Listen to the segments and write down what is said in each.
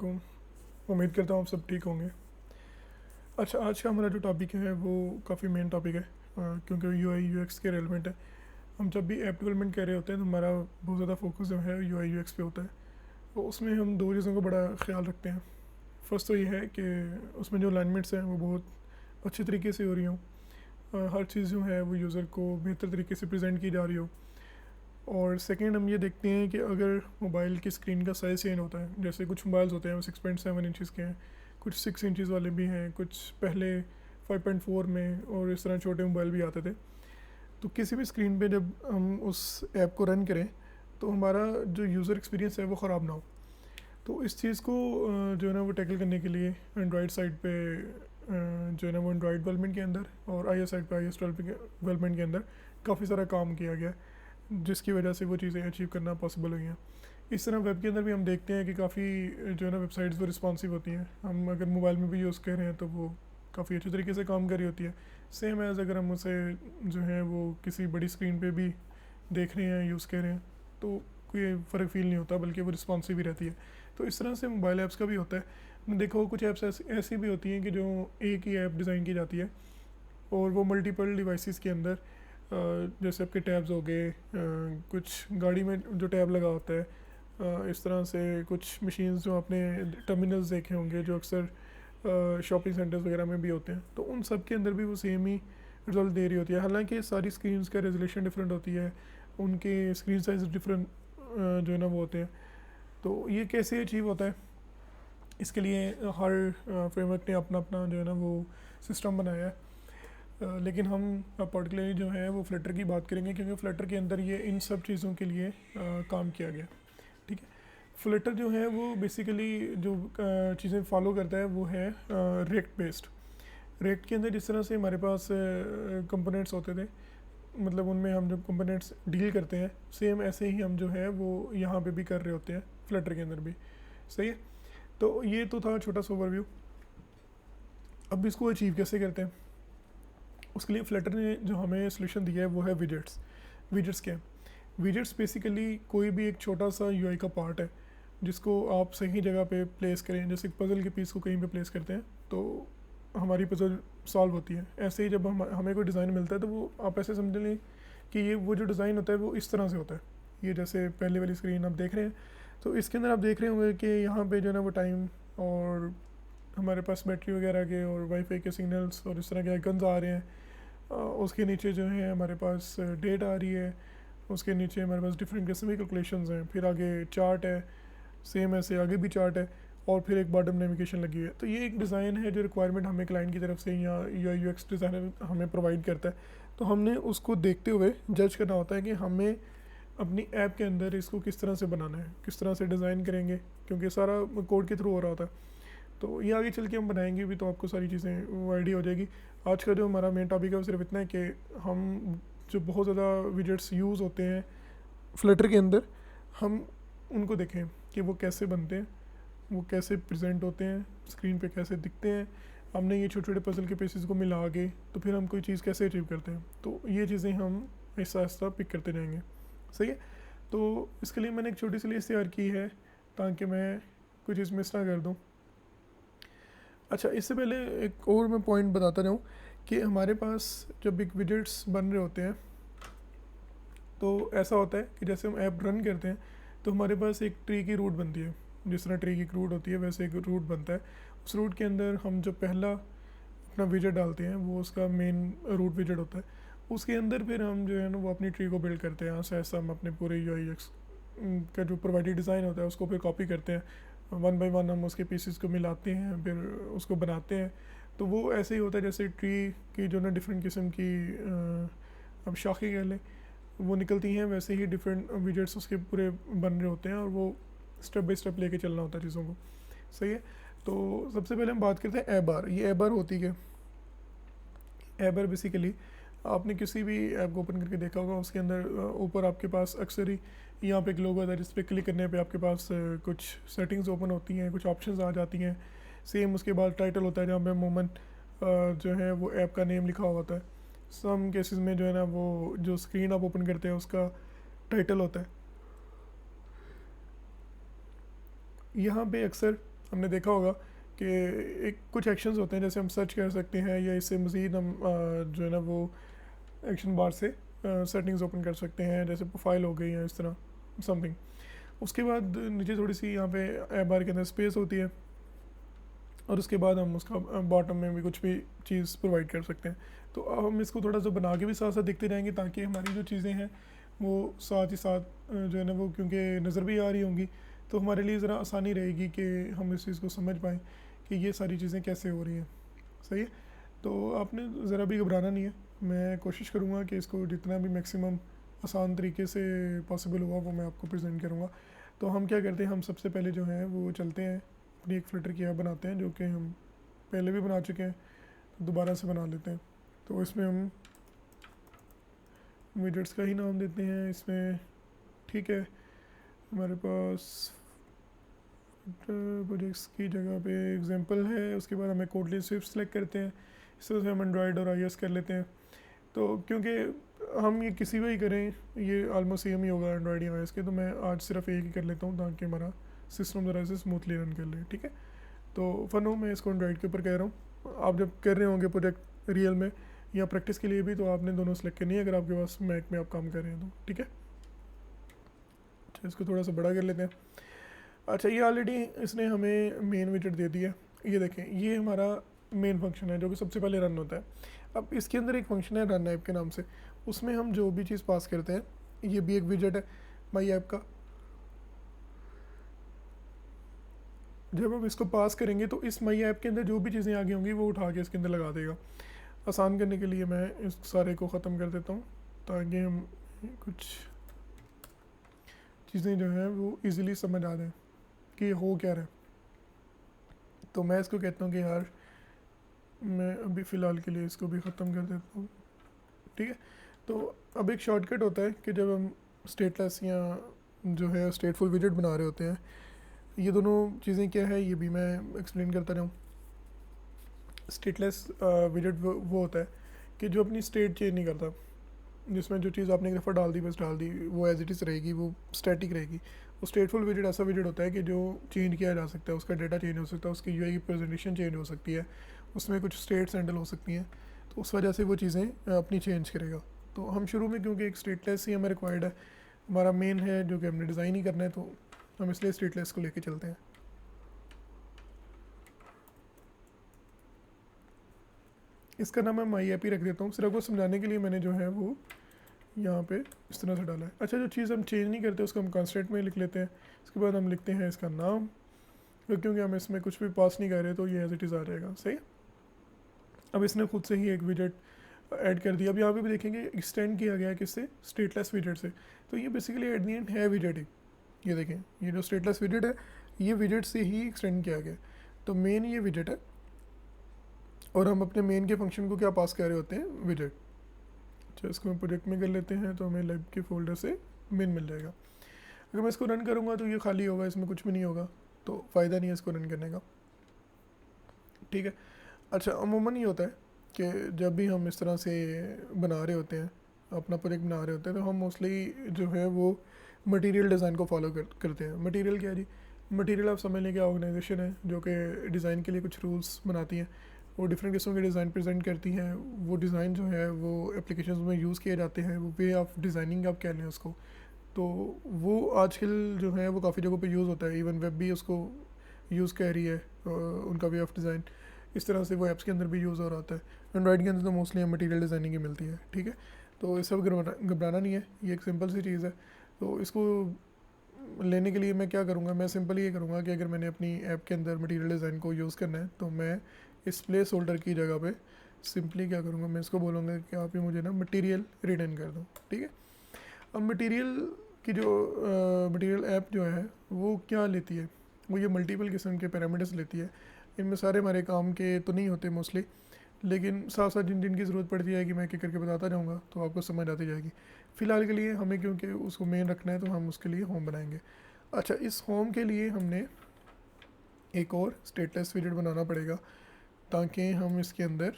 को उम्मीद करता हूँ आप सब ठीक होंगे। अच्छा, आज का हमारा जो टॉपिक है वो काफ़ी मेन टॉपिक है, क्योंकि यूआई यूएक्स के रेलेवेंट है। हम जब भी ऐप डेवलपमेंट कर रहे होते हैं तो हमारा बहुत ज़्यादा फोकस जो है यूआई यूएक्स पे होता है। तो उसमें हम दो चीज़ों का बड़ा ख्याल रखते हैं। फर्स्ट तो ये है कि उसमें जो अलाइनमेंट्स हैं वो बहुत अच्छी तरीके से हो रही हों, हर चीज़ जो है वो यूज़र को बेहतर तरीके से प्रेजेंट की जा रही हो। और सेकेंड, हम ये देखते हैं कि अगर मोबाइल की स्क्रीन का साइज़ चेंज होता है, जैसे कुछ मोबाइल्स होते हैं वो 6.7 इंचज़ के हैं, कुछ 6 इंचज़ वाले भी हैं, कुछ पहले 5.4 में, और इस तरह छोटे मोबाइल भी आते थे। तो किसी भी स्क्रीन पे जब हम उस ऐप को रन करें तो हमारा जो यूज़र एक्सपीरियंस है वो ख़राब ना हो। तो इस चीज़ को जो है ना वो टैकल करने के लिए एंड्रॉयड साइड पे जो है ना वो एंड्रॉयड डेवलपमेंट के अंदर और आई साइड पे आई डेवलपमेंट के अंदर काफ़ी सारा काम किया गया, जिसकी वजह से वो चीज़ें अचीव करना पॉसिबल हुई हैं। इस तरह वेब के अंदर भी हम देखते हैं कि काफ़ी जो है ना वेबसाइट्स वो रिस्पॉन्सिव होती हैं। हम अगर मोबाइल में भी यूज़ कर रहे हैं तो वो काफ़ी अच्छी तरीके से काम कर रही होती है। सेम एज़ अगर हम उसे जो है वो किसी बड़ी स्क्रीन पे भी देख रहे हैं, यूज़ कर रहे हैं, तो कोई फ़र्क फील नहीं होता, बल्कि वो रिस्पॉन्सिव ही रहती है। तो इस तरह से मोबाइल ऐप्स का भी होता है। देखो, कुछ ऐप्स ऐसी भी होती हैं कि जो एक ही ऐप डिज़ाइन की जाती है और वो मल्टीपल डिवाइसेस के अंदर, जैसे आपके टैब्स हो गए, कुछ गाड़ी में जो टैब लगा होता है, इस तरह से कुछ मशीन्स जो आपने टर्मिनल्स देखे होंगे जो अक्सर शॉपिंग सेंटर्स वगैरह में भी होते हैं, तो उन सब के अंदर भी वो सेम ही रिजल्ट दे रही होती है। हालांकि सारी स्क्रीन्स का रेजोल्यूशन डिफरेंट होती है, उनके स्क्रीन साइज डिफरेंट जो है ना वो होते हैं। तो ये कैसे अचीव होता है, इसके लिए हर फ्रेमवर्क ने अपना अपना जो है ना वो सिस्टम बनाया है। लेकिन हम पर्टिकुलरली जो है वो फ्लटर की बात करेंगे, क्योंकि फ्लटर के अंदर ये इन सब चीज़ों के लिए काम किया गया। ठीक है, फ्लटर जो है वो बेसिकली जो चीज़ें फॉलो करता है वो है रेक्ट बेस्ड। रेक्ट के अंदर जिस तरह से हमारे पास कंपोनेंट्स होते थे, मतलब उनमें हम जो कंपोनेंट्स डील करते हैं, सेम ऐसे ही हम जो है वो यहाँ पे भी कर रहे होते हैं फ्लटर के अंदर भी। सही है, तो ये तो था छोटा सा ओवरव्यू। अब इसको अचीव कैसे करते हैं, उसके लिए फ्लटर ने जो हमें सोल्यूशन दिया है वो है विजेट्स। विजेट्स क्या है? विजेट्स बेसिकली कोई भी एक छोटा सा यूआई का पार्ट है जिसको आप सही जगह पे प्लेस करें। जैसे पज़ल के पीस को कहीं पे प्लेस करते हैं तो हमारी पज़ल सॉल्व होती है। ऐसे ही जब हमें कोई डिज़ाइन मिलता है तो वो आप ऐसे समझ लें कि ये वो जो डिज़ाइन होता है वो इस तरह से होता है। ये जैसे पहले वाली स्क्रीन आप देख रहे हैं, तो इसके अंदर आप देख रहे होंगे कि यहाँ पे जो है ना वो टाइम और हमारे पास बैटरी वगैरह के और वाईफाई के सिग्नल्स और इस तरह के आइकन्स आ रहे हैं। उसके नीचे जो है हमारे पास डेट आ रही है, उसके नीचे हमारे पास डिफरेंट किस्म की कैलकुलेशंस हैं, फिर आगे चार्ट है, सेम ऐसे आगे भी चार्ट है, और फिर एक बॉटम नेविगेशन लगी है। तो ये एक डिज़ाइन है जो रिक्वायरमेंट हमें क्लाइंट की तरफ से या यूएक्स डिज़ाइनर हमें प्रोवाइड करता है। तो हमने उसको देखते हुए जज करना होता है कि हमें अपनी ऐप के अंदर इसको किस तरह से बनाना है, किस तरह से डिज़ाइन करेंगे, क्योंकि सारा कोड के थ्रू हो रहा होता है। तो ये आगे चल के हम बनाएंगे भी तो आपको सारी चीज़ें वो आइडिया हो जाएगी। आज का जो हमारा मेन टॉपिक है वो सिर्फ इतना है कि हम जो बहुत ज़्यादा विजेट्स यूज़ होते हैं फ्लटर के अंदर, हम उनको देखें कि वो कैसे बनते हैं, वो कैसे प्रेजेंट होते हैं, स्क्रीन पे कैसे दिखते हैं। हमने ये छोटे छोटे पजल के पीसेस को मिला के तो फिर हम कोई चीज़ कैसे अचीव करते हैं, तो ये चीज़ें हम आहिस्ता आहिस्ता पिक करते जाएंगे। सही है, तो इसके लिए मैंने एक छोटी सी लिस्ट तैयार की है ताकि मैं कोई चीज़ मिस ना कर दूँ। अच्छा, इससे पहले एक और मैं पॉइंट बताता रहूँ कि हमारे पास जब एक विजेट्स बन रहे होते हैं तो ऐसा होता है कि जैसे हम ऐप रन करते हैं तो हमारे पास एक ट्री की रूट बनती है। जिस तरह ट्री की रूट होती है वैसे एक रूट बनता है। उस रूट के अंदर हम जो पहला अपना विजेट डालते हैं वो उसका मेन रूट विजेट होता है। उसके अंदर फिर हम जो है ना वो अपनी ट्री को बिल्ड करते हैं। ऐसा ऐसा हम अपने पूरे यूआईएक्स का जो प्रोवाइडेड डिज़ाइन होता है उसको फिर कॉपी करते हैं, वन बाय वन हम उसके पीसेस को मिलाते हैं, फिर उसको बनाते हैं। तो वो ऐसे ही होता है जैसे ट्री की जो ना डिफरेंट किस्म की अब शाखें कह लें वो निकलती हैं, वैसे ही डिफरेंट विजेट्स उसके पूरे बन रहे होते हैं और वो स्टेप बाय स्टेप लेके चलना होता है चीज़ों को। सही है, तो सबसे पहले हम बात करते हैं ए बार। ये ए बार होती है, ए बार बेसिकली आपने किसी भी ऐप को ओपन करके देखा होगा, उसके अंदर ऊपर आपके पास अक्सर ही यहाँ पे एक लोगो आता है जिस पर क्लिक करने पे आपके पास कुछ सेटिंग्स ओपन होती हैं, कुछ ऑप्शंस आ जाती हैं। सेम उसके बाद टाइटल होता है जहाँ पे अमूमन जो है वो ऐप का नेम लिखा हुआ होता है। सम केसेस में जो है ना वो जो स्क्रीन आप ओपन करते हैं उसका टाइटल होता है। यहाँ पे अक्सर हमने देखा होगा कि एक कुछ एक्शंस होते हैं, जैसे हम सर्च कर सकते हैं या इससे मज़ीद हम जो है ना वो एक्शन बार से सेटिंग्स ओपन कर सकते हैं, जैसे प्रोफाइल हो गई या इस तरह समथिंग। उसके बाद नीचे थोड़ी सी यहाँ पे ऐप बार के अंदर स्पेस होती है, और उसके बाद हम उसका बॉटम में भी कुछ भी चीज़ प्रोवाइड कर सकते हैं। तो अब हम इसको थोड़ा सा बना के भी साथ साथ देखते जाएंगे, ताकि हमारी जो चीज़ें हैं वो साथ ही साथ जो है ना वो, क्योंकि नज़र भी आ रही होंगी, तो हमारे लिए ज़रा आसानी रहेगी कि हम इस चीज़ को समझ पाएँ कि ये सारी चीज़ें कैसे हो रही हैं। सही है, तो आपने ज़रा भी घबराना नहीं है। मैं कोशिश करूँगा कि इसको जितना भी मैक्सिमम आसान तरीके से पॉसिबल हुआ वो मैं आपको प्रेजेंट करूँगा। तो हम क्या करते हैं, हम सबसे पहले जो है वो चलते हैं अपनी एक फ्लिटर की ऐप बनाते हैं, जो कि हम पहले भी बना चुके हैं, तो दोबारा से बना लेते हैं। तो इसमें हम विजेट्स का ही नाम देते हैं इसमें, ठीक है। हमारे पास प्रोजेक्ट्स की जगह पे एग्जांपल है, उसके बाद हमें कोटलिन स्विफ्ट सेलेक्ट करते हैं। इस तरह से हम एंड्रॉयड और iOS कर लेते हैं। तो क्योंकि हम ये किसी भी करें, ये ऑलमोस्ट सेम ही होगा एंड्रॉयड या iOS के, तो मैं आज सिर्फ एक ही कर लेता हूँ ताकि हमारा सिस्टम ज़रा से स्मूथली रन कर ले, ठीक है। तो फन हो, मैं इसको एंड्रॉयड के ऊपर कह रहा हूँ। आप जब कर रहे होंगे प्रोजेक्ट रियल में या प्रैक्टिस के लिए भी, तो आपने दोनों सेलेक्ट करनी है, अगर आपके पास मैक में आप काम कर रहे हैं तो, ठीक है। अच्छा, इसको थोड़ा सा बड़ा कर लेते हैं। अच्छा, ये ऑलरेडी इसने हमें मेन विजेट दे दिया। ये देखें, ये हमारा मेन फंक्शन है जो कि सबसे पहले रन होता है। अब इसके अंदर एक फंक्शन है रन ऐप के नाम से, उसमें हम जो भी चीज़ पास करते हैं, ये भी एक विजेट है माई ऐप का। जब हम इसको पास करेंगे तो इस माई ऐप के अंदर जो भी चीज़ें आगे होंगी वो उठा के इसके अंदर लगा देगा। आसान करने के लिए मैं इस सारे को ख़त्म कर देता हूँ, ताकि हम कुछ चीज़ें जो हैं वो इजीली समझ आ जाएं कि हो क्या रहा है। तो मैं इसको कहता हूँ कि यार मैं अभी फ़िलहाल के लिए इसको भी ख़त्म कर देता हूँ, ठीक है। तो अब एक शॉर्टकट होता है कि जब हम स्टेटलेस या जो है स्टेटफुल विजेट बना रहे होते हैं, ये दोनों चीज़ें क्या है ये भी मैं एक्सप्लेन करता रहूँ। स्टेटलेस विजेट वो होता है कि जो अपनी स्टेट चेंज नहीं करता, जिसमें जो चीज़ आपने एक दफ़ा डाल दी बस डाल दी, वो एज इट इज़ रहेगी, वो स्टैटिक रहेगी। वो स्टेटफुल विजेट ऐसा विजेट होता है कि जो चेंज किया जा सकता है, उसका डाटा चेंज हो सकता है, उसकी यूआई की प्रेजेंटेशन चेंज हो सकती है, उसमें कुछ स्टेट्स हैंडल हो सकती हैं, तो उस वजह से वो चीज़ें अपनी चेंज करेगा। तो हम शुरू में क्योंकि एक स्टेटलेस ही हमें रिक्वायर्ड है, हमारा मेन है जो कि हमने डिज़ाइन ही करना है, तो हम इसलिए स्टेटलेस को लेके चलते हैं। इसका नाम मैं माई ऐप ही रख देता हूँ, सिर्फ वो समझाने के लिए मैंने जो है वो यहाँ पे इस तरह से डाला है। अच्छा, जो चीज़ हम चेंज नहीं करते उसको हम कंस्टेंट में लिख लेते हैं। इसके बाद हम लिखते हैं इसका नाम, क्योंकि हम इसमें कुछ भी पास नहीं कर रहे तो ये एज इट इज़ आ जाएगा। सही। अब इसने खुद से ही एक विजेट ऐड कर दिया। अब यहाँ पे भी देखेंगे एक्सटेंड किया गया है किससे, स्टेटलेस विजेट से। तो ये बेसिकली एट दी एंड है विजेट ही। ये देखें, ये जो स्टेटलेस विजेट है ये विजेट से ही एक्सटेंड किया गया। तो मेन ये विजेट है, और हम अपने मेन के फंक्शन को क्या पास कर रहे होते हैं, विजेट। अच्छा, इसको हम प्रोजेक्ट में कर लेते हैं, तो हमें लैब के फोल्डर से मेन मिल जाएगा। अगर मैं इसको रन करूँगा तो ये खाली होगा, इसमें कुछ भी नहीं होगा, तो फ़ायदा नहीं है इसको रन करने का, ठीक है। अच्छा, अमूमन ये होता है कि जब भी हम इस तरह से बना रहे होते हैं, अपना प्रोजेक्ट बना रहे होते हैं, तो हम मोस्टली जो है वो मटेरियल डिज़ाइन को फॉलो करते हैं। मटेरियल क्या है जी? मटेरियल आप समझ लें कि ऑर्गेनाइजेशन है जो कि डिज़ाइन के लिए कुछ रूल्स बनाती हैं, वो डिफरेंट किस्म के डिज़ाइन प्रेजेंट करती हैं। वो डिज़ाइन जो है वो एप्लीकेशन में यूज़ किए जाते हैं, वो वे ऑफ डिज़ाइनिंग आप कह लें उसको। तो वो आजकल जो है वो काफ़ी जगहों पे यूज़ होता है, इवन वेब भी उसको यूज़ कर रही है, उनका वे ऑफ डिज़ाइन। इस तरह से वो ऐप्स के अंदर भी यूज़ हो रहा होता है। एंड्रॉइड के अंदर तो मोस्टली मटेरियल डिज़ाइनिंग ही मिलती है, ठीक है। तो इस सब घबराना नहीं है, ये एक सिंपल सी चीज़ है। तो इसको लेने के लिए मैं क्या करूँगा, मैं सिंपल ये करूँगा कि अगर मैंने अपनी ऐप के अंदर मटेरियल डिज़ाइन को यूज़ करना है, तो मैं इस प्लेस होल्डर की जगह पे सिंपली क्या करूँगा, मैं इसको बोलूँगा कि आप ये मुझे ना मटेरियल रिटर्न कर दो, ठीक है। अब मटेरियल की जो मटेरियल ऐप जो है वो क्या लेती है, वो ये मल्टीपल किस्म के पैरामीटर्स लेती है। इनमें सारे हमारे काम के तो नहीं होते मोस्टली, लेकिन साथ साथ जिन जिन की ज़रूरत पड़ती है कि मैं एक करके बताता जाऊँगा तो आपको समझ आती जाएगी। फ़िलहाल के लिए हमें क्योंकि उसको मेन रखना है तो हम उसके लिए होम बनाएंगे। अच्छा, इस होम के लिए हमने एक और स्टेटलेस विजेट बनाना पड़ेगा, ताकि हम इसके अंदर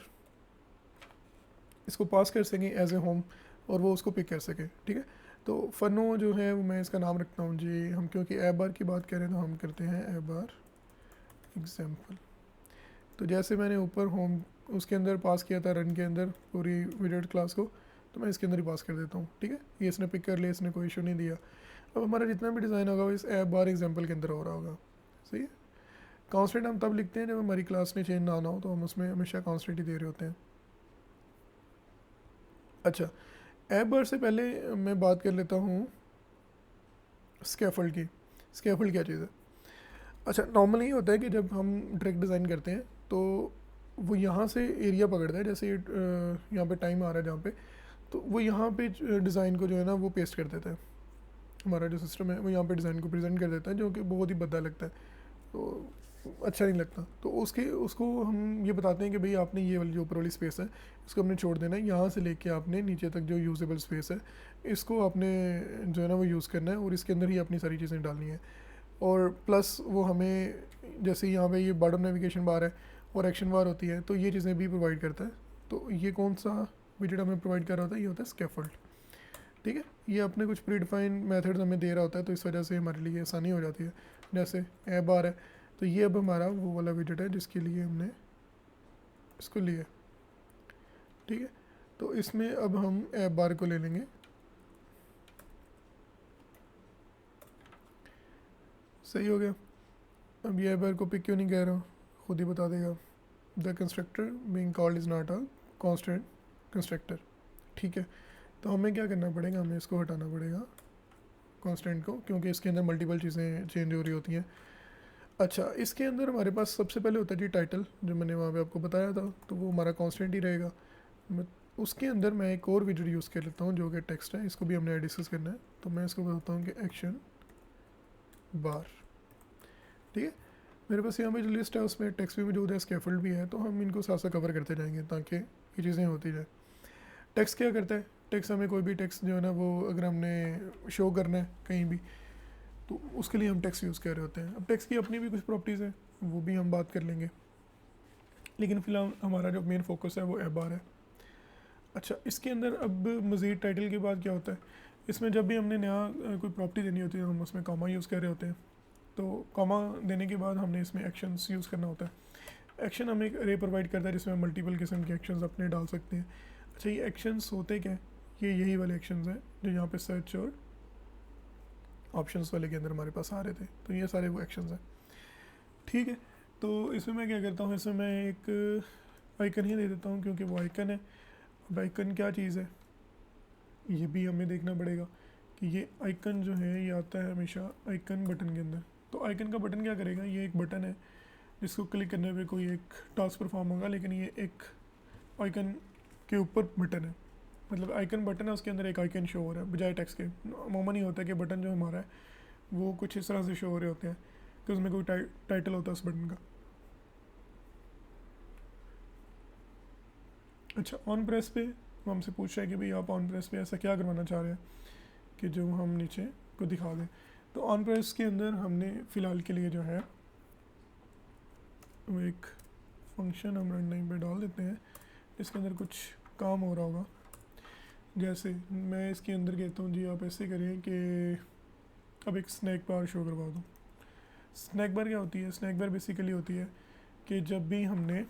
इसको पास कर सकें एज ए होम, और वो उसको पिक कर सके, ठीक है। तो फ़नो जो है वो मैं इसका नाम रखता हूँ जी, हम क्योंकि ऐप बार की बात करें तो हम करते हैं ऐप बार एग्जाम्पल। तो जैसे मैंने ऊपर होम उसके अंदर पास किया था रन के अंदर पूरी विजेट क्लास को, तो मैं इसके अंदर ही पास कर देता हूँ। ठीक है, ये इसने पिक कर लिया, इसने कोई इशू नहीं दिया। अब हमारा जितना भी डिज़ाइन होगा वो इस ऐप बार एग्जाम्पल के अंदर हो रहा होगा। सही है। कॉन्स्टेंट हम तब लिखते हैं जब हमारी क्लास में चेंज ना आना हो, तो हम उसमें हमेशा कॉन्स्टेंट ही दे रहे होते हैं। अच्छा, ऐप बार से पहले मैं बात कर लेता हूँ स्कैफोल्ड की। स्कैफोल्ड क्या चीज़ है? अच्छा, नॉर्मली ये होता है कि जब हम डायरेक्ट डिज़ाइन करते हैं तो वो यहाँ से एरिया पकड़ता है, जैसे यहाँ पे टाइम आ रहा है जहाँ पे, तो वो यहाँ पे डिज़ाइन को जो है ना वो पेस्ट कर देता है। हमारा जो सिस्टम है वो यहाँ पे डिज़ाइन को प्रेजेंट कर देता है, जो कि बहुत ही भद्दा लगता है, तो अच्छा नहीं लगता। तो उसको हम ये बताते हैं कि भाई आपने ये वाली जो ऊपर वाली स्पेस है इसको हमने छोड़ देना है, यहाँ से लेके आपने नीचे तक जो यूजेबल स्पेस है इसको आपने जो है ना वो यूज़ करना है, और इसके अंदर ही अपनी सारी चीज़ें डालनी है। और प्लस वो हमें जैसे यहाँ पे ये बॉटम नेविगेशन बार है और एक्शन बार होती है, तो ये चीज़ें भी प्रोवाइड करता है। तो ये कौन सा विजेट हमें प्रोवाइड कर रहा होता है? ये होता है स्कैफोल्ड। ठीक है, ये अपने कुछ प्री डिफाइंड मेथड्स हमें दे रहा होता है, तो इस वजह से हमारे लिए आसानी हो जाती है। जैसे ऐप बार है, तो ये अब हमारा वो वाला विजेट है जिसके लिए हमने इसको लिया। ठीक है, तो इसमें अब हम ऐप बार को ले लेंगे। सही हो गया। अब ये ऐप बार को पिक क्यों नहीं कह रहा, खुद ही बता देगा। The constructor being called is not a constant constructor. ठीक है, तो हमें क्या करना पड़ेगा, हमें इसको हटाना पड़ेगा कांस्टेंट को, क्योंकि इसके अंदर मल्टीपल चीज़ें चेंज हो रही होती हैं। अच्छा, इसके अंदर हमारे पास सबसे पहले होता है जी टाइटल, जो मैंने वहाँ पे आपको बताया था, तो वो हमारा कांस्टेंट ही रहेगा। उसके अंदर मैं एक और विजेट यूज़ कर लेता हूँ जो कि टेक्स्ट है, इसको भी हमने डिस्कस करना है, तो मैं इसको बताता हूँ कि एक्शन बार। ठीक है, मेरे पास यहाँ पे जो लिस्ट है उसमें टेक्स्ट भी मौजूद है, स्कैफोल्ड भी है, तो हम इनको साथ साथ कवर करते जाएंगे ताकि ये चीज़ें होती जाए। टेक्स्ट क्या करता है? टेक्स्ट हमें कोई भी टेक्स्ट जो है ना वो अगर हमने शो करना है कहीं भी, तो उसके लिए हम टेक्स्ट यूज़ कर रहे होते हैं। अब टेक्स्ट की अपनी भी कुछ प्रॉपर्टीज़ हैं, वो भी हम बात कर लेंगे, लेकिन फ़िलहाल हमारा जो मेन फोकस है वो ऐप बार है। अच्छा, इसके अंदर अब मज़ीद टाइटल के बाद क्या होता है, इसमें जब भी हमने नया कोई प्रॉपर्टी देनी होती है हम उसमें कॉमा यूज़ कर रहे होते हैं। तो कॉमा देने के बाद हमने इसमें एक्शंस यूज़ करना होता है। एक्शन हमें एक अरे प्रोवाइड करता है जिसमें हम मल्टीपल किस्म के एक्शंस अपने डाल सकते हैं। अच्छा, ये एक्शंस होते क्या हैं? ये यही वाले एक्शंस हैं जो यहाँ पे सर्च और ऑप्शंस वाले के अंदर हमारे पास आ रहे थे, तो ये सारे वो एक्शंस हैं। ठीक है, तो इसमें मैं क्या करता हूँ, इसमें मैं एक आइकन ही दे देता हूँ क्योंकि वो आइकन है। अब आइकन क्या चीज़ है ये भी हमें देखना पड़ेगा कि ये आइकन जो है ये आता है हमेशा आइकन बटन के अंदर। तो आइकन का बटन क्या करेगा, ये एक बटन है जिसको क्लिक करने पे कोई एक टास्क परफॉर्म होगा, लेकिन ये एक आइकन के ऊपर बटन है, मतलब आइकन बटन है उसके अंदर एक आइकन शो हो रहा है बजाय टेक्स्ट के। अमूमन ही होता है कि बटन जो हमारा है वो कुछ इस तरह से शो हो रहे होते हैं कि उसमें कोई टाइटल होता है उस बटन का। अच्छा, ऑन प्रेस पे वो हमसे पूछ रहा है कि भाई आप ऑन प्रेस पे ऐसा क्या करवाना चाह रहे हैं कि जो हम नीचे को दिखा दें। तो ऑन प्रेस के अंदर हमने फ़िलहाल के लिए जो है वो एक फंक्शन हम रन टाइम पे डाल देते हैं, इसके अंदर कुछ काम हो रहा होगा। जैसे मैं इसके अंदर कहता हूँ जी आप ऐसे करें कि अब एक स्नैक बार शो करवा दूँ। स्नैक बार क्या होती है? स्नैक बार बेसिकली होती है कि जब भी हमने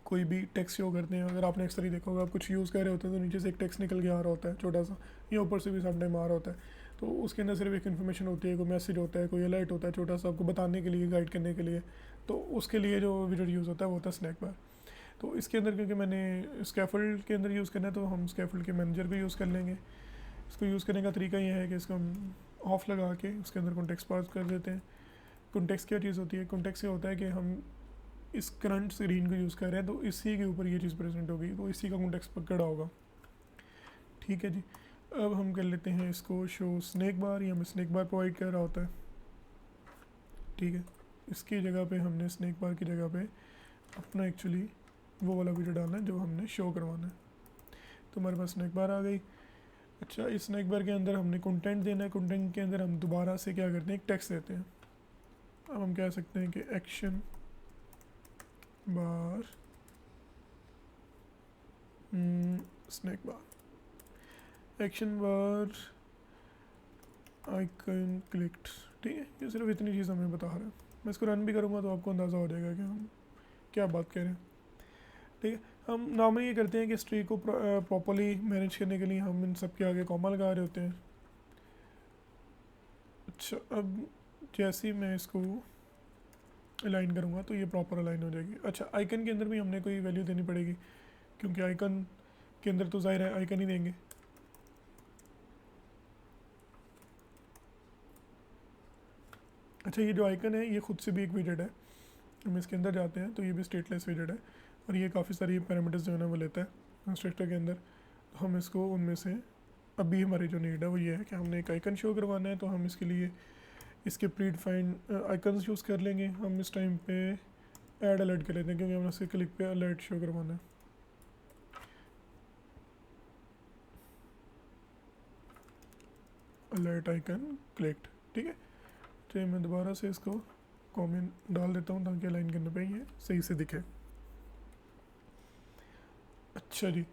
कोई भी टेक्स्ट शो करते हैं, अगर आपने अक्सर ही देखा होगा आप कुछ यूज़ कर रहे होते हैं तो नीचे से एक टेक्स्ट निकल के आ रहा होता है छोटा सा, या ऊपर से भी समटाइम आ रहा होता है, तो उसके अंदर सिर्फ एक इन्फॉर्मेशन होती है, कोई मैसेज होता है, कोई अलर्ट होता है छोटा सा आपको बताने के लिए, गाइड करने के लिए। तो उसके लिए जो विजेट यूज़ होता है वो होता है स्नैक बार। तो इसके अंदर क्योंकि मैंने स्कैफोल्ड के अंदर यूज़ करना है तो हम स्कैफोल्ड के मैनेजर को यूज़ कर लेंगे। इसको यूज़ करने का तरीका ये है कि इसको हम ऑफ लगा के उसके अंदर कॉन्टेक्स्ट पास कर देते हैं। कॉन्टेक्स्ट क्या चीज़ होती है? कॉन्टेक्स्ट क्या होता है कि हम इस करंट स्क्रीन को यूज़ कर रहे हैं तो इसी के ऊपर ये चीज़ प्रेजेंट होगी, तो इसी का कॉन्टेक्स्ट पकड़ा होगा। ठीक है जी, अब हम कर लेते हैं इसको शो स्नैक बार, या हमें स्नैक बार प्रोवाइड कर रहा होता है। ठीक है, इसकी जगह पे हमने स्नैक बार की जगह पे अपना एक्चुअली वो वाला वीडियो डालना है जो हमने शो करवाना है। तो हमारे पास स्नैक बार आ गई। अच्छा, इस स्नैक बार के अंदर हमने कंटेंट देना है, कंटेंट के अंदर हम दोबारा से क्या करते हैं, एक टेक्स्ट देते हैं। अब हम कह सकते हैं कि action bar snack bar, action bar icon clicked. ठीक है, ये सिर्फ इतनी चीज़ हमें बता रहा है। मैं इसको रन भी करूँगा तो आपको अंदाज़ा हो जाएगा कि हम क्या बात कर रहे हैं। ठीक है, हम नॉर्मली ये करते हैं कि स्ट्री को प्रॉपरली मैनेज करने के लिए हम इन सब के आगे कॉमा लगा रहे होते हैं। अच्छा, अब जैसे ही मैं इसको अलाइन करूँगा तो ये प्रॉपर अलाइन हो जाएगी। अच्छा, आइकन के अंदर भी हमने कोई वैल्यू देनी पड़ेगी, क्योंकि आइकन के अंदर तो ज़ाहिर है आइकन ही देंगे। अच्छा, ये जो आइकन है ये खुद से भी एक विजेट है। हम इसके अंदर जाते हैं तो ये भी स्टेटलेस विजेट है, और ये काफ़ी सारी पैरामीटर्स जो है ना वो लेता है कंस्ट्रक्टर के अंदर। तो हम इसको उनमें से अभी हमारी जो नीड है वो ये है कि हमने एक आइकन शो करवाना है, तो हम इसके लिए इसके प्री डिफाइंड आइकन्स यूज़ कर लेंगे। हम इस टाइम पे ऐड अलर्ट कर लेते हैं, क्योंकि हमने उसके क्लिक पे अलर्ट शो करवाना है। अलर्ट आइकन क्लिक्ड, ठीक है। तो मैं दोबारा से इसको कमेंट डाल देता हूँ ताकि अलाइन करने पे ये सही से दिखे। अच्छा जी,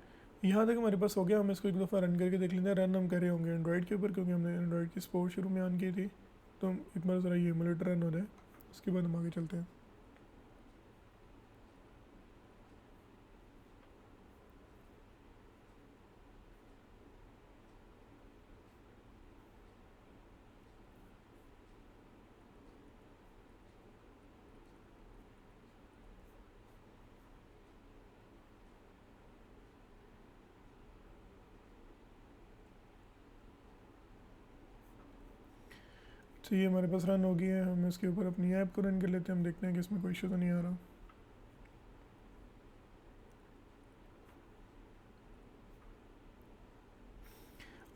यहाँ तक हमारे पास हो गया। हम इसको एक दफ़ा रन करके देख लेते हैं। रन हम करे होंगे एंड्रॉइड के ऊपर, क्योंकि हमने एंड्रॉइड की सपोर्ट शुरू में ऑन की थी। तो हम एक बार ज़रा ये एमुलेटर रन हो जाए, उसके बाद हम आगे चलते हैं। तो ये हमारे पास रन हो गई है। हम इसके ऊपर अपनी ऐप को रन कर लेते हैं। हम देखते हैं कि इसमें कोई इशू तो नहीं आ रहा।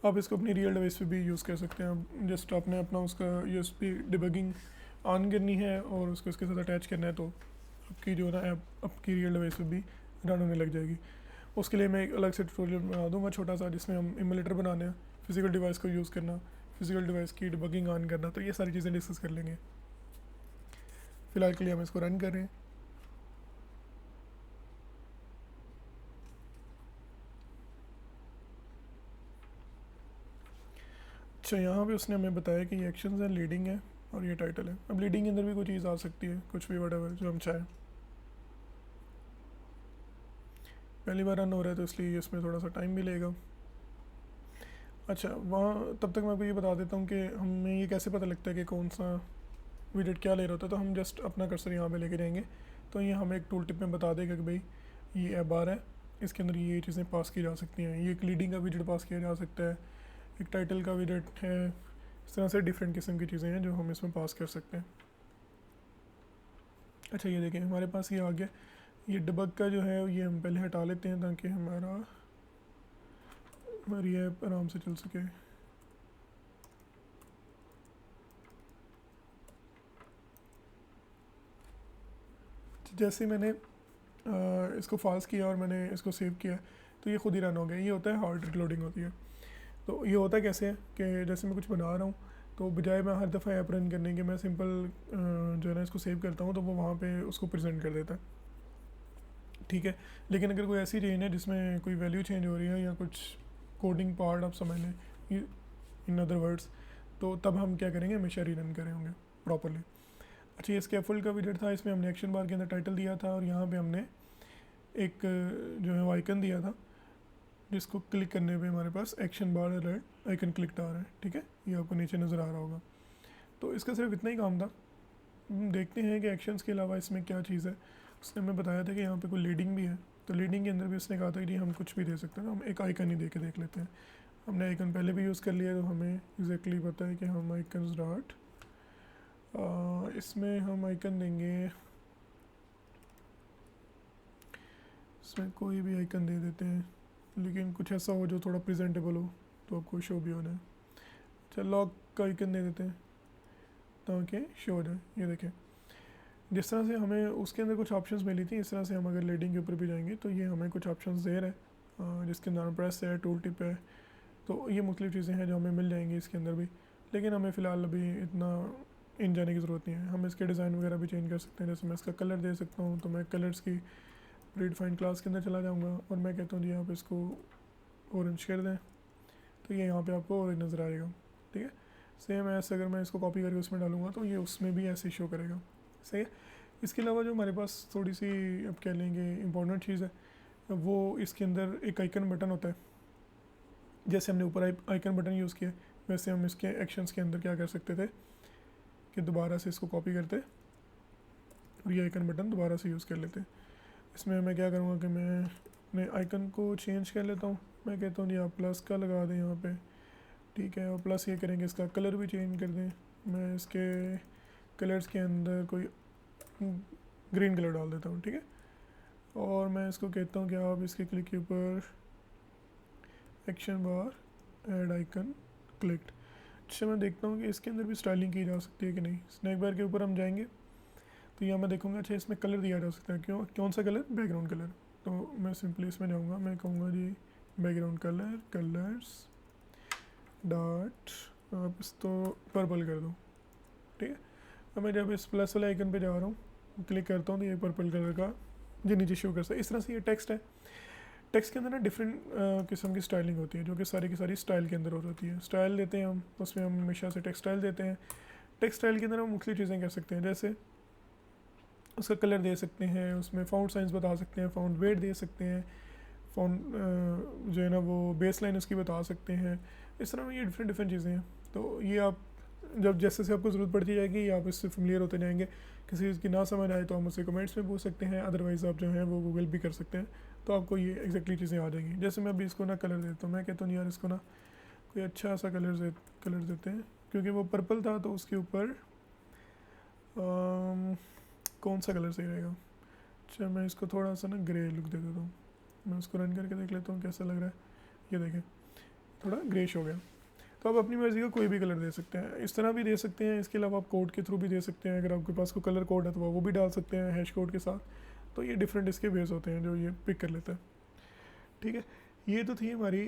आप इसको अपनी रियल डिवाइस पे भी यूज़ कर सकते हैं। जस्ट आपने अपना उसका यूएसबी डिबगिंग ऑन करनी है और उसको इसके साथ अटैच करना है, तो आपकी जो है ना ऐप आपकी रियल डिवाइस पे भी रन होने लग जाएगी। उसके लिए मैं एक अलग से ट्यूटोरियल बना दूंगा छोटा सा, जिसमें हम इमुलेटर बनाने हैं, फिजिकल डिवाइस को यूज़ करना, फिजिकल डिवाइस की डिबगिंग ऑन करना, तो ये सारी चीज़ें डिस्कस कर लेंगे। फ़िलहाल के लिए हम इसको रन कर रहे हैं। अच्छा, यहाँ पे उसने हमें बताया कि ये एक्शंस हैं, लीडिंग है और ये टाइटल है। अब लीडिंग के अंदर भी कोई चीज़ आ सकती है, कुछ भी वटेवर जो हम चाहें। पहली बार रन हो रहा है तो इसलिए इसमें थोड़ा सा टाइम भी लेगा। अच्छा, वहाँ तब तक मैं आपको ये बता देता हूँ कि हमें ये कैसे पता लगता है कि कौन सा विजेट क्या ले रहा होता है। तो हम जस्ट अपना कर्सर यहाँ पे लेके जाएंगे, तो ये हमें एक टूल टिप में बता देगा कि भाई ये ऐप बार है, इसके अंदर ये चीज़ें पास की जा सकती हैं। ये एक लीडिंग का विजेट पास किया जा सकता है, एक टाइटल का विजेट है। इस तरह से डिफरेंट किस्म की चीज़ें हैं जो हम इसमें पास कर सकते हैं। अच्छा, ये देखें हमारे पास ये आ गया। ये डिबग का जो है ये हम पहले हटा लेते हैं ताकि हमारी ऐप आराम से चल सके। जैसे मैंने इसको फॉल्स किया और मैंने इसको सेव किया, तो ये खुद ही रन हो गया। ये होता है हार्ड रिलोडिंग होती है। तो ये होता कैसे है कि जैसे मैं कुछ बना रहा हूँ, तो बजाय मैं हर दफ़ा ऐप रन करने के, मैं सिंपल जो है ना इसको सेव करता हूँ, तो वो वहाँ पे उसको प्रेजेंट कर देता है। ठीक है, लेकिन अगर कोई ऐसी चेंज है जिसमें कोई वैल्यू चेंज हो रही है या कुछ कोडिंग पार्ट आप समझ लें इन अदर वर्ड्स, तो तब हम क्या करेंगे, हमेशा रीरन करे होंगे प्रॉपरली। अच्छा, ये स्कैफोल्ड का विजेट था। इसमें हमने एक्शन बार के अंदर टाइटल दिया था और यहाँ पे हमने एक जो है वो आइकन दिया था, जिसको क्लिक करने पे हमारे पास एक्शन बार अलर्ट आइकन क्लिक आ रहा है। ठीक है, ये आपको नीचे नज़र आ रहा होगा। तो इसका सिर्फ इतना ही काम था। देखते हैं कि एक्शंस के अलावा इसमें क्या चीज़ है। उसने हमें बताया था कि यहाँ पे कोई लीडिंग भी है, तो लीडिंग के अंदर भी उसने कहा था कि हम कुछ भी दे सकते हैं। हम एक आइकन ही दे के देख लेते हैं। हमने आइकन पहले भी यूज़ कर लिया, तो हमें एग्जैक्टली पता है कि हम आइकन डॉट इसमें हम आइकन देंगे, इसमें कोई भी आइकन दे देते हैं, लेकिन कुछ ऐसा हो जो थोड़ा प्रेजेंटेबल हो, तो आपको शो भी होना है। चल, लॉक का आइकन दे देते हैं ताकि शो हो जाए। ये देखें, जिस तरह से हमें उसके अंदर कुछ ऑप्शंस मिली थी, इस तरह से हम अगर लीडिंग के ऊपर भी जाएंगे तो ये हमें कुछ ऑप्शंस दे रहा है, जिसके अंदर प्रेस है, टूल टिप है। तो ये मुख्तलिफ़ चीज़ें हैं जो हमें मिल जाएंगी इसके अंदर भी, लेकिन हमें फ़िलहाल अभी इतना इन जाने की ज़रूरत नहीं है। हम इसके डिज़ाइन वगैरह भी चेंज कर सकते हैं। जैसे मैं इसका कलर दे सकता हूँ, तो मैं कलर्स की प्रीडिफाइंड क्लास के अंदर चला जाऊँगा और मैं कहता हूँ जी आप इसको ऑरेंज कर दें, तो ये यहाँ पे आपको ऑरेंज नज़र आएगा। ठीक है, सेम ऐसे अगर मैं इसको कॉपी करके उसमें डालूँगा तो ये उसमें भी ऐसे शो करेगा। सही है। इसके अलावा जो हमारे पास थोड़ी सी अब कह लेंगे इम्पोर्टेंट चीज़ है, वो इसके अंदर एक आइकन बटन होता है। जैसे हमने ऊपर आइकन बटन यूज़ किया, वैसे हम इसके एक्शंस के अंदर क्या कर सकते थे कि दोबारा से इसको कॉपी करते और ये आइकन बटन दोबारा से यूज़ कर लेते। इसमें मैं क्या करूँगा कि मैं अपने आइकन को चेंज कर लेता हूँ। मैं कहता हूँ जी आप प्लस का लगा दें यहाँ पे, ठीक है, और प्लस ये करेंगे इसका कलर भी चेंज कर दें। मैं इसके कलर्स के अंदर कोई ग्रीन कलर डाल देता हूँ, ठीक है। और मैं इसको कहता हूँ कि आप इसके क्लिक के ऊपर एक्शन बार ऐड आइकन क्लिक्ड। अच्छा, मैं देखता हूँ कि इसके अंदर भी स्टाइलिंग की जा सकती है कि नहीं। स्नैक बार के ऊपर हम जाएंगे तो यहाँ मैं देखूँगा अच्छा इसमें कलर दिया जा सकता है, क्यों, कौन सा कलर, बैकग्राउंड कलर। तो मैं सिंपली इसमें जाऊँगा, मैं कहूँगा जी बैकग्राउंड कलर, कलर्स डॉट, आप इसको पर्पल कर दो, ठीक है। अब मैं जब इस प्लस वाले आइकन पे जा रहा हूँ, क्लिक करता हूँ तो ये पर्पल कलर का जो नीचे शो कर सकता है। इस तरह से ये टेक्स्ट है। टेक्स्ट के अंदर ना डिफरेंट किस्म की स्टाइलिंग होती है, जो कि सारी की सारी स्टाइल के अंदर हो जाती है। स्टाइल देते हैं हम, उसमें हम हमेशा से टेक्स्ट स्टाइल देते हैं। टेक्स्ट स्टाइल के अंदर हम मुख्तलिफ चीज़ें कर सकते हैं, जैसे उसका कलर दे सकते हैं, उसमें फाउंट साइज बता सकते हैं, फाउंट वेट दे सकते हैं, फाउंट जो है ना वो बेस लाइन उसकी बता सकते हैं। इस तरह में ये डिफरेंट डिफरेंट चीज़ें हैं। तो ये आप जब जैसे से आपको ज़रूरत पड़ती जाएगी आप इससे फेमिलियर होते जाएंगे। किसी चीज़ की ना समझ आए तो हम उससे कमेंट्स में पूछ सकते हैं, अदरवाइज़ आप जो है वो गूगल भी कर सकते हैं, तो आपको ये एग्जैक्टली चीज़ें आ जाएंगी। जैसे मैं अभी इसको ना कलर देता हूँ, मैं कहता हूँ यार इसको ना कोई अच्छा सा कलर देते हैं, क्योंकि वो पर्पल था तो उसके ऊपर कौन सा कलर सही रहेगा। अच्छा, मैं इसको थोड़ा सा ना ग्रे लुक दे देता हूँ। मैं उसको रन करके देख लेता हूँ कैसा लग रहा है। ये देखें थोड़ा ग्रेश हो गया। तो आप अपनी मर्ज़ी का कोई भी कलर दे सकते हैं, इस तरह भी दे सकते हैं। इसके अलावा आप कोड के थ्रू भी दे सकते हैं, अगर आपके पास कोई कलर कोड है तो वो भी डाल सकते हैं हैश कोड के साथ। तो ये डिफरेंट इसके वेज होते हैं जो ये पिक कर लेता है, ठीक है। ये तो थी हमारी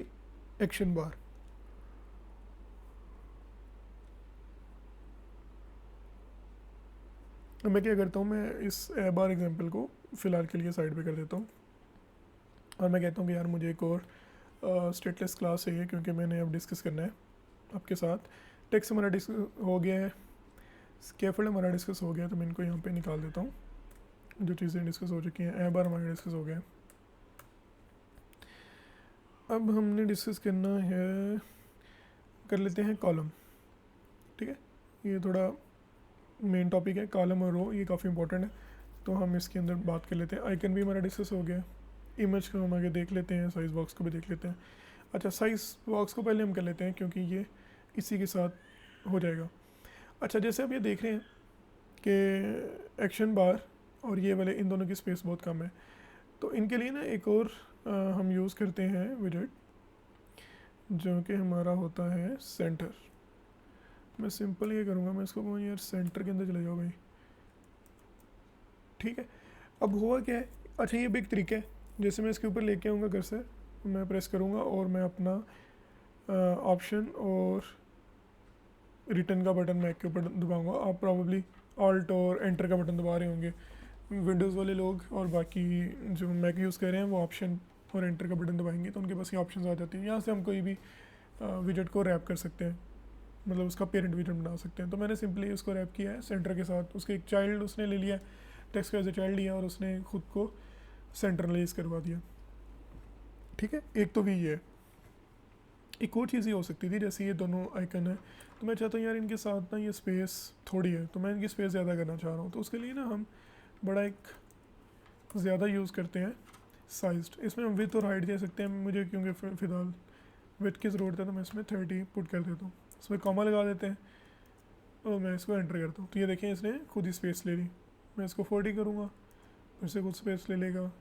एक्शन बार। मैं क्या करता हूँ, मैं इस बार एग्जांपल को फ़िलहाल के लिए साइड पे कर देता हूँ और मैं कहता हूँ कि यार मुझे एक और स्टेटलेस क्लास चाहिए, क्योंकि मैंने अब डिस्कस करना है आपके साथ। टेक्स्ट हमारा डिस्कस हो गया है, स्कैफोल्ड हमारा डिस्कस हो गया, तो मैं इनको यहाँ पे निकाल देता हूँ जो चीज़ें डिस्कस हो चुकी हैं। बार हमारा डिस्कस हो गया। अब हमने डिस्कस करना है, कर लेते हैं कॉलम, ठीक है। ये थोड़ा मेन टॉपिक है, कॉलम और रो, ये काफ़ी इंपॉर्टेंट है, तो हम इसके अंदर बात कर लेते हैं। आइकन भी हमारा डिस्कस हो गया, इमेज को हम आगे देख लेते हैं, साइज़ बॉक्स को भी देख लेते हैं। अच्छा, साइज़ बॉक्स को पहले हम कर लेते हैं क्योंकि ये इसी के साथ हो जाएगा। अच्छा, जैसे आप ये देख रहे हैं कि एक्शन बार और ये वाले इन दोनों की स्पेस बहुत कम है, तो इनके लिए ना एक और हम यूज़ करते हैं विजेट, जो कि हमारा होता है सेंटर। मैं सिंपल ये करूँगा, मैं इसको कहूँगा यार सेंटर के अंदर चले जाओ भाई, ठीक है। अब हुआ क्या है, अच्छा ये भी एक तरीका है। जैसे मैं इसके ऊपर लेके आऊँगा घर से, मैं प्रेस करूँगा और मैं अपना ऑप्शन और रिटर्न का बटन मैक के ऊपर दबाऊँगा। आप प्रॉब्ली ऑल्ट और एंटर का बटन दबा रहे होंगे विंडोज़ वाले लोग, और बाकी जो मैक यूज़ कर रहे हैं वो ऑप्शन और एंटर का बटन दबाएंगे तो उनके पास ये ऑप्शन आ जाती है। यहाँ से हम कोई भी विजेट को रैप कर सकते हैं, मतलब उसका पेरेंट विजेट बना सकते हैं। तो मैंने सिंपली उसको रैप किया है सेंटर के साथ। उसके एक चाइल्ड उसने ले लिया, टेक्स्ट का एज ए चाइल्ड लिया और उसने खुद को सेंट्रलाइज करवा दिया, ठीक है। एक तो भी ये है। एक और चीज़ ये हो सकती थी, जैसे ये दोनों आइकन है, तो मैं चाहता हूँ यार इनके साथ ना ये स्पेस थोड़ी है, तो मैं इनकी स्पेस ज़्यादा करना चाह रहा हूँ। तो उसके लिए ना हम बड़ा एक ज़्यादा यूज़ करते हैं साइज्ड। इसमें हम विथ और हाइट दे सकते हैं। मुझे क्योंकि फ़िलहाल विथ की ज़रूरत है तो मैं इसमें 30 पुट कर देता हूँ, इसमें कॉमा लगा देते हैं और मैं इसको एंटर करता हूँ। तो ये देखें इसने खुद ही स्पेस ले ली। मैं इसको 40 करूँगा, फिर से खुद स्पेस ले लेगा,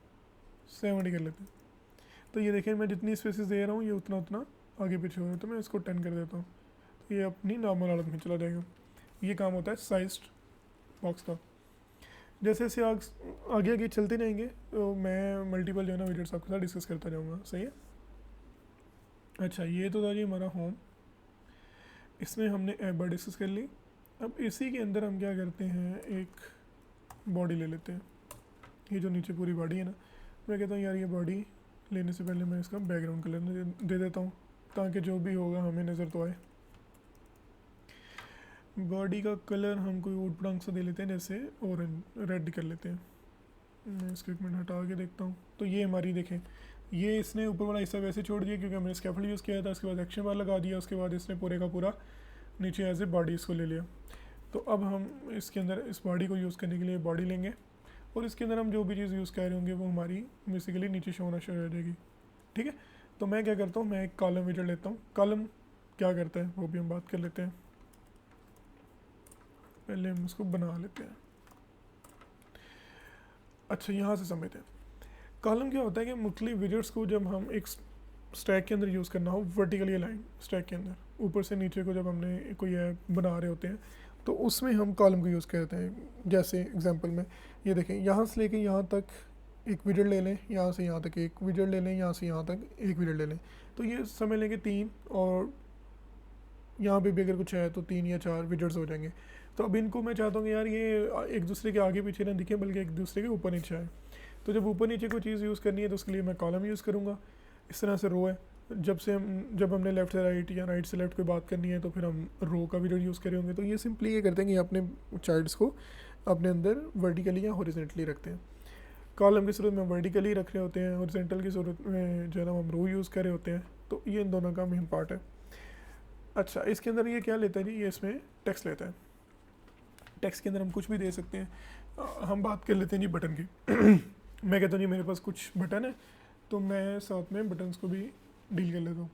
70 कर लेते हैं। तो ये देखें मैं जितनी स्पेसेस दे रहा हूँ ये उतना उतना आगे पीछे हो रहा है, तो मैं इसको 10 कर देता हूँ, तो ये अपनी नॉर्मल हालत में चला जाएगा। ये काम होता है साइज्ड बॉक्स का। जैसे जैसे आगे आगे चलते जाएंगे तो मैं मल्टीपल जो है ना विजेट्स आपके साथ डिस्कस करता जाऊँगा, सही है। अच्छा, ये तो था जी हमारा होम, इसमें हमने ऐप बार डिस्कस कर ली। अब इसी के अंदर हम क्या करते हैं, एक बॉडी ले लेते हैं। ये जो नीचे पूरी बॉडी है ना, मैं कहता हूँ यार ये बॉडी लेने से पहले मैं इसका बैकग्राउंड कलर दे देता हूँ ताकि जो भी होगा हमें नज़र तो आए। बॉडी का कलर हम कोई ऊट पटांग सा दे लेते हैं, जैसे ऑरेंज रेड कर लेते हैं। मैं इसको एक मिनट हटा के देखता हूँ। तो ये हमारी देखें, ये इसने ऊपर वाला हिस्सा वैसे छोड़ दिया क्योंकि हमने स्कैफोल्ड यूज़ किया था, उसके बाद एक्शन बार लगा दिया, उसके बाद इसने पूरे का पूरा नीचे एज ए बॉडी इसको ले लिया। तो अब हम इसके अंदर इस बॉडी को यूज़ करने के लिए बॉडी लेंगे और इसके अंदर हम जो भी चीज़ यूज़ कर रहे होंगे वो हमारी बेसिकली नीचे शो होना शुरू हो जाएगी। ठीक है, तो मैं क्या करता हूँ, मैं एक कॉलम विजेट लेता हूँ। कॉलम क्या करता है वो भी हम बात कर लेते हैं। पहले हम उसको बना लेते हैं। अच्छा, यहाँ से समझते हैं कॉलम क्या होता है कि मुख्तलिफ विजेट्स को जब हम एक स्टैक के अंदर यूज़ करना हो, वर्टिकली अलाइन स्टैक के अंदर ऊपर से नीचे को जब हमने कोई ऐप बना रहे होते हैं तो उसमें हम कॉलम को यूज़ करते हैं। जैसे एग्जांपल में ये देखें, यहाँ से लेके यहाँ तक एक विजेट ले लें, यहाँ से यहाँ तक एक विजेट ले लें, यहाँ से यहाँ तक एक विजेट ले लें, तो ये समझ लेंगे 3, और यहाँ पे भी अगर कुछ है तो 3 या 4 विजेट्स हो जाएंगे। तो अब इनको मैं चाहता हूँ कि यार ये एक दूसरे के आगे पीछे ना दिखें बल्कि एक दूसरे के ऊपर नीचे आए। तो जब ऊपर नीचे कोई चीज़ यूज़ करनी है तो उसके लिए मैं कॉलम यूज़ करूँगा। इस तरह से रो है, जब हमने लेफ़्ट से राइट या राइट से लेफ़्ट कोई बात करनी है तो फिर हम रो का विजेट यूज़ करे होंगे। तो ये सिंपली ये करते हैं कि अपने चाइल्ड्स को अपने अंदर वर्टिकली या हॉरिजॉन्टली रखते हैं। कॉलम की सूरत में वर्टिकली रख रहे होते हैं, हॉरिजॉन्टल की सूरत में जो है ना हम रो यूज़ कर रहे होते हैं। तो ये इन दोनों का मेन पार्ट है। अच्छा, इसके अंदर ये क्या लेता है जी, ये इसमें टेक्स्ट लेता है। टेक्स्ट के अंदर हम कुछ भी दे सकते हैं। हम बात कर लेते हैं जी बटन की। मैं कहता हूँ जी मेरे पास कुछ बटन है तो मैं साथ में बटन्स को भी डील कर लेता हूँ।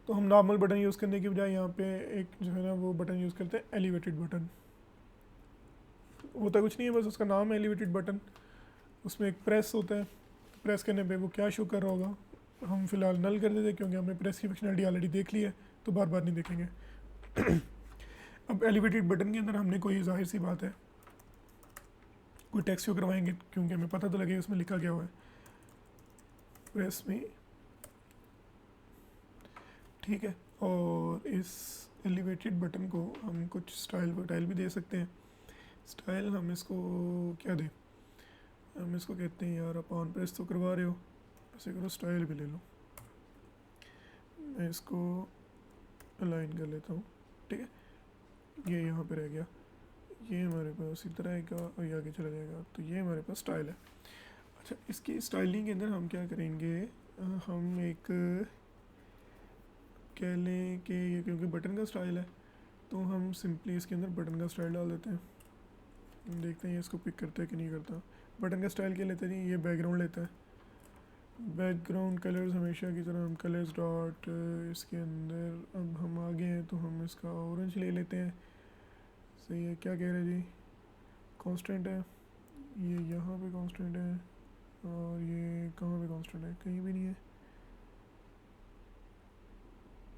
तो हम नॉर्मल बटन यूज़ करने की बजाय यहाँ पे एक जो है ना वो बटन यूज़ करते हैं एलिवेटेड बटन। होता कुछ नहीं है, बस उसका नाम है एलिवेटेड बटन। उसमें एक प्रेस होता है, प्रेस करने पे वो क्या शो कर रहा होगा हम फ़िलहाल नल कर देते हैं क्योंकि हमने प्रेस की फंक्शनलिटी ऑलरेडी देख ली है, तो बार बार नहीं देखेंगे। अब एलिवेटेड बटन के अंदर हमने कोई जाहिर सी बात है कोई टेक्स्ट शो करवाएंगे क्योंकि हमें पता तो लगे उसमें लिखा क्या हुआ है, प्रेस में। ठीक है, और इस एलिवेटेड बटन को हम कुछ स्टाइल वटाइल भी दे सकते हैं। स्टाइल हम इसको क्या दें, हम इसको कहते हैं यार आप ऑन प्रेस तो करवा रहे हो, ऐसे करो स्टाइल भी ले लो। मैं इसको अलाइन कर लेता हूँ। ठीक है, ये यहाँ पे रह गया, ये हमारे पास इसी तरह आएगा और ये आगे चला जाएगा। तो ये हमारे पास स्टाइल है। अच्छा, इसकी स्टाइलिंग के अंदर हम क्या करेंगे, हम एक कह लें कि ये क्योंकि बटन का स्टाइल है तो हम सिंपली इसके अंदर बटन का स्टाइल डाल देते हैं। हम देखते हैं ये इसको पिक करता है कि नहीं करता। बटन का स्टाइल क्या लेता है जी, ये बैकग्राउंड लेता है। बैकग्राउंड कलर्स हमेशा की तरह हम कलर्स डॉट इसके अंदर अब हम आगे हैं तो हम इसका ऑरेंज ले लेते हैं। सही है, क्या कह रहे हैं जी, कांस्टेंट है, ये यहाँ पे कांस्टेंट है और ये कहाँ पे कांस्टेंट है, कहीं भी नहीं है।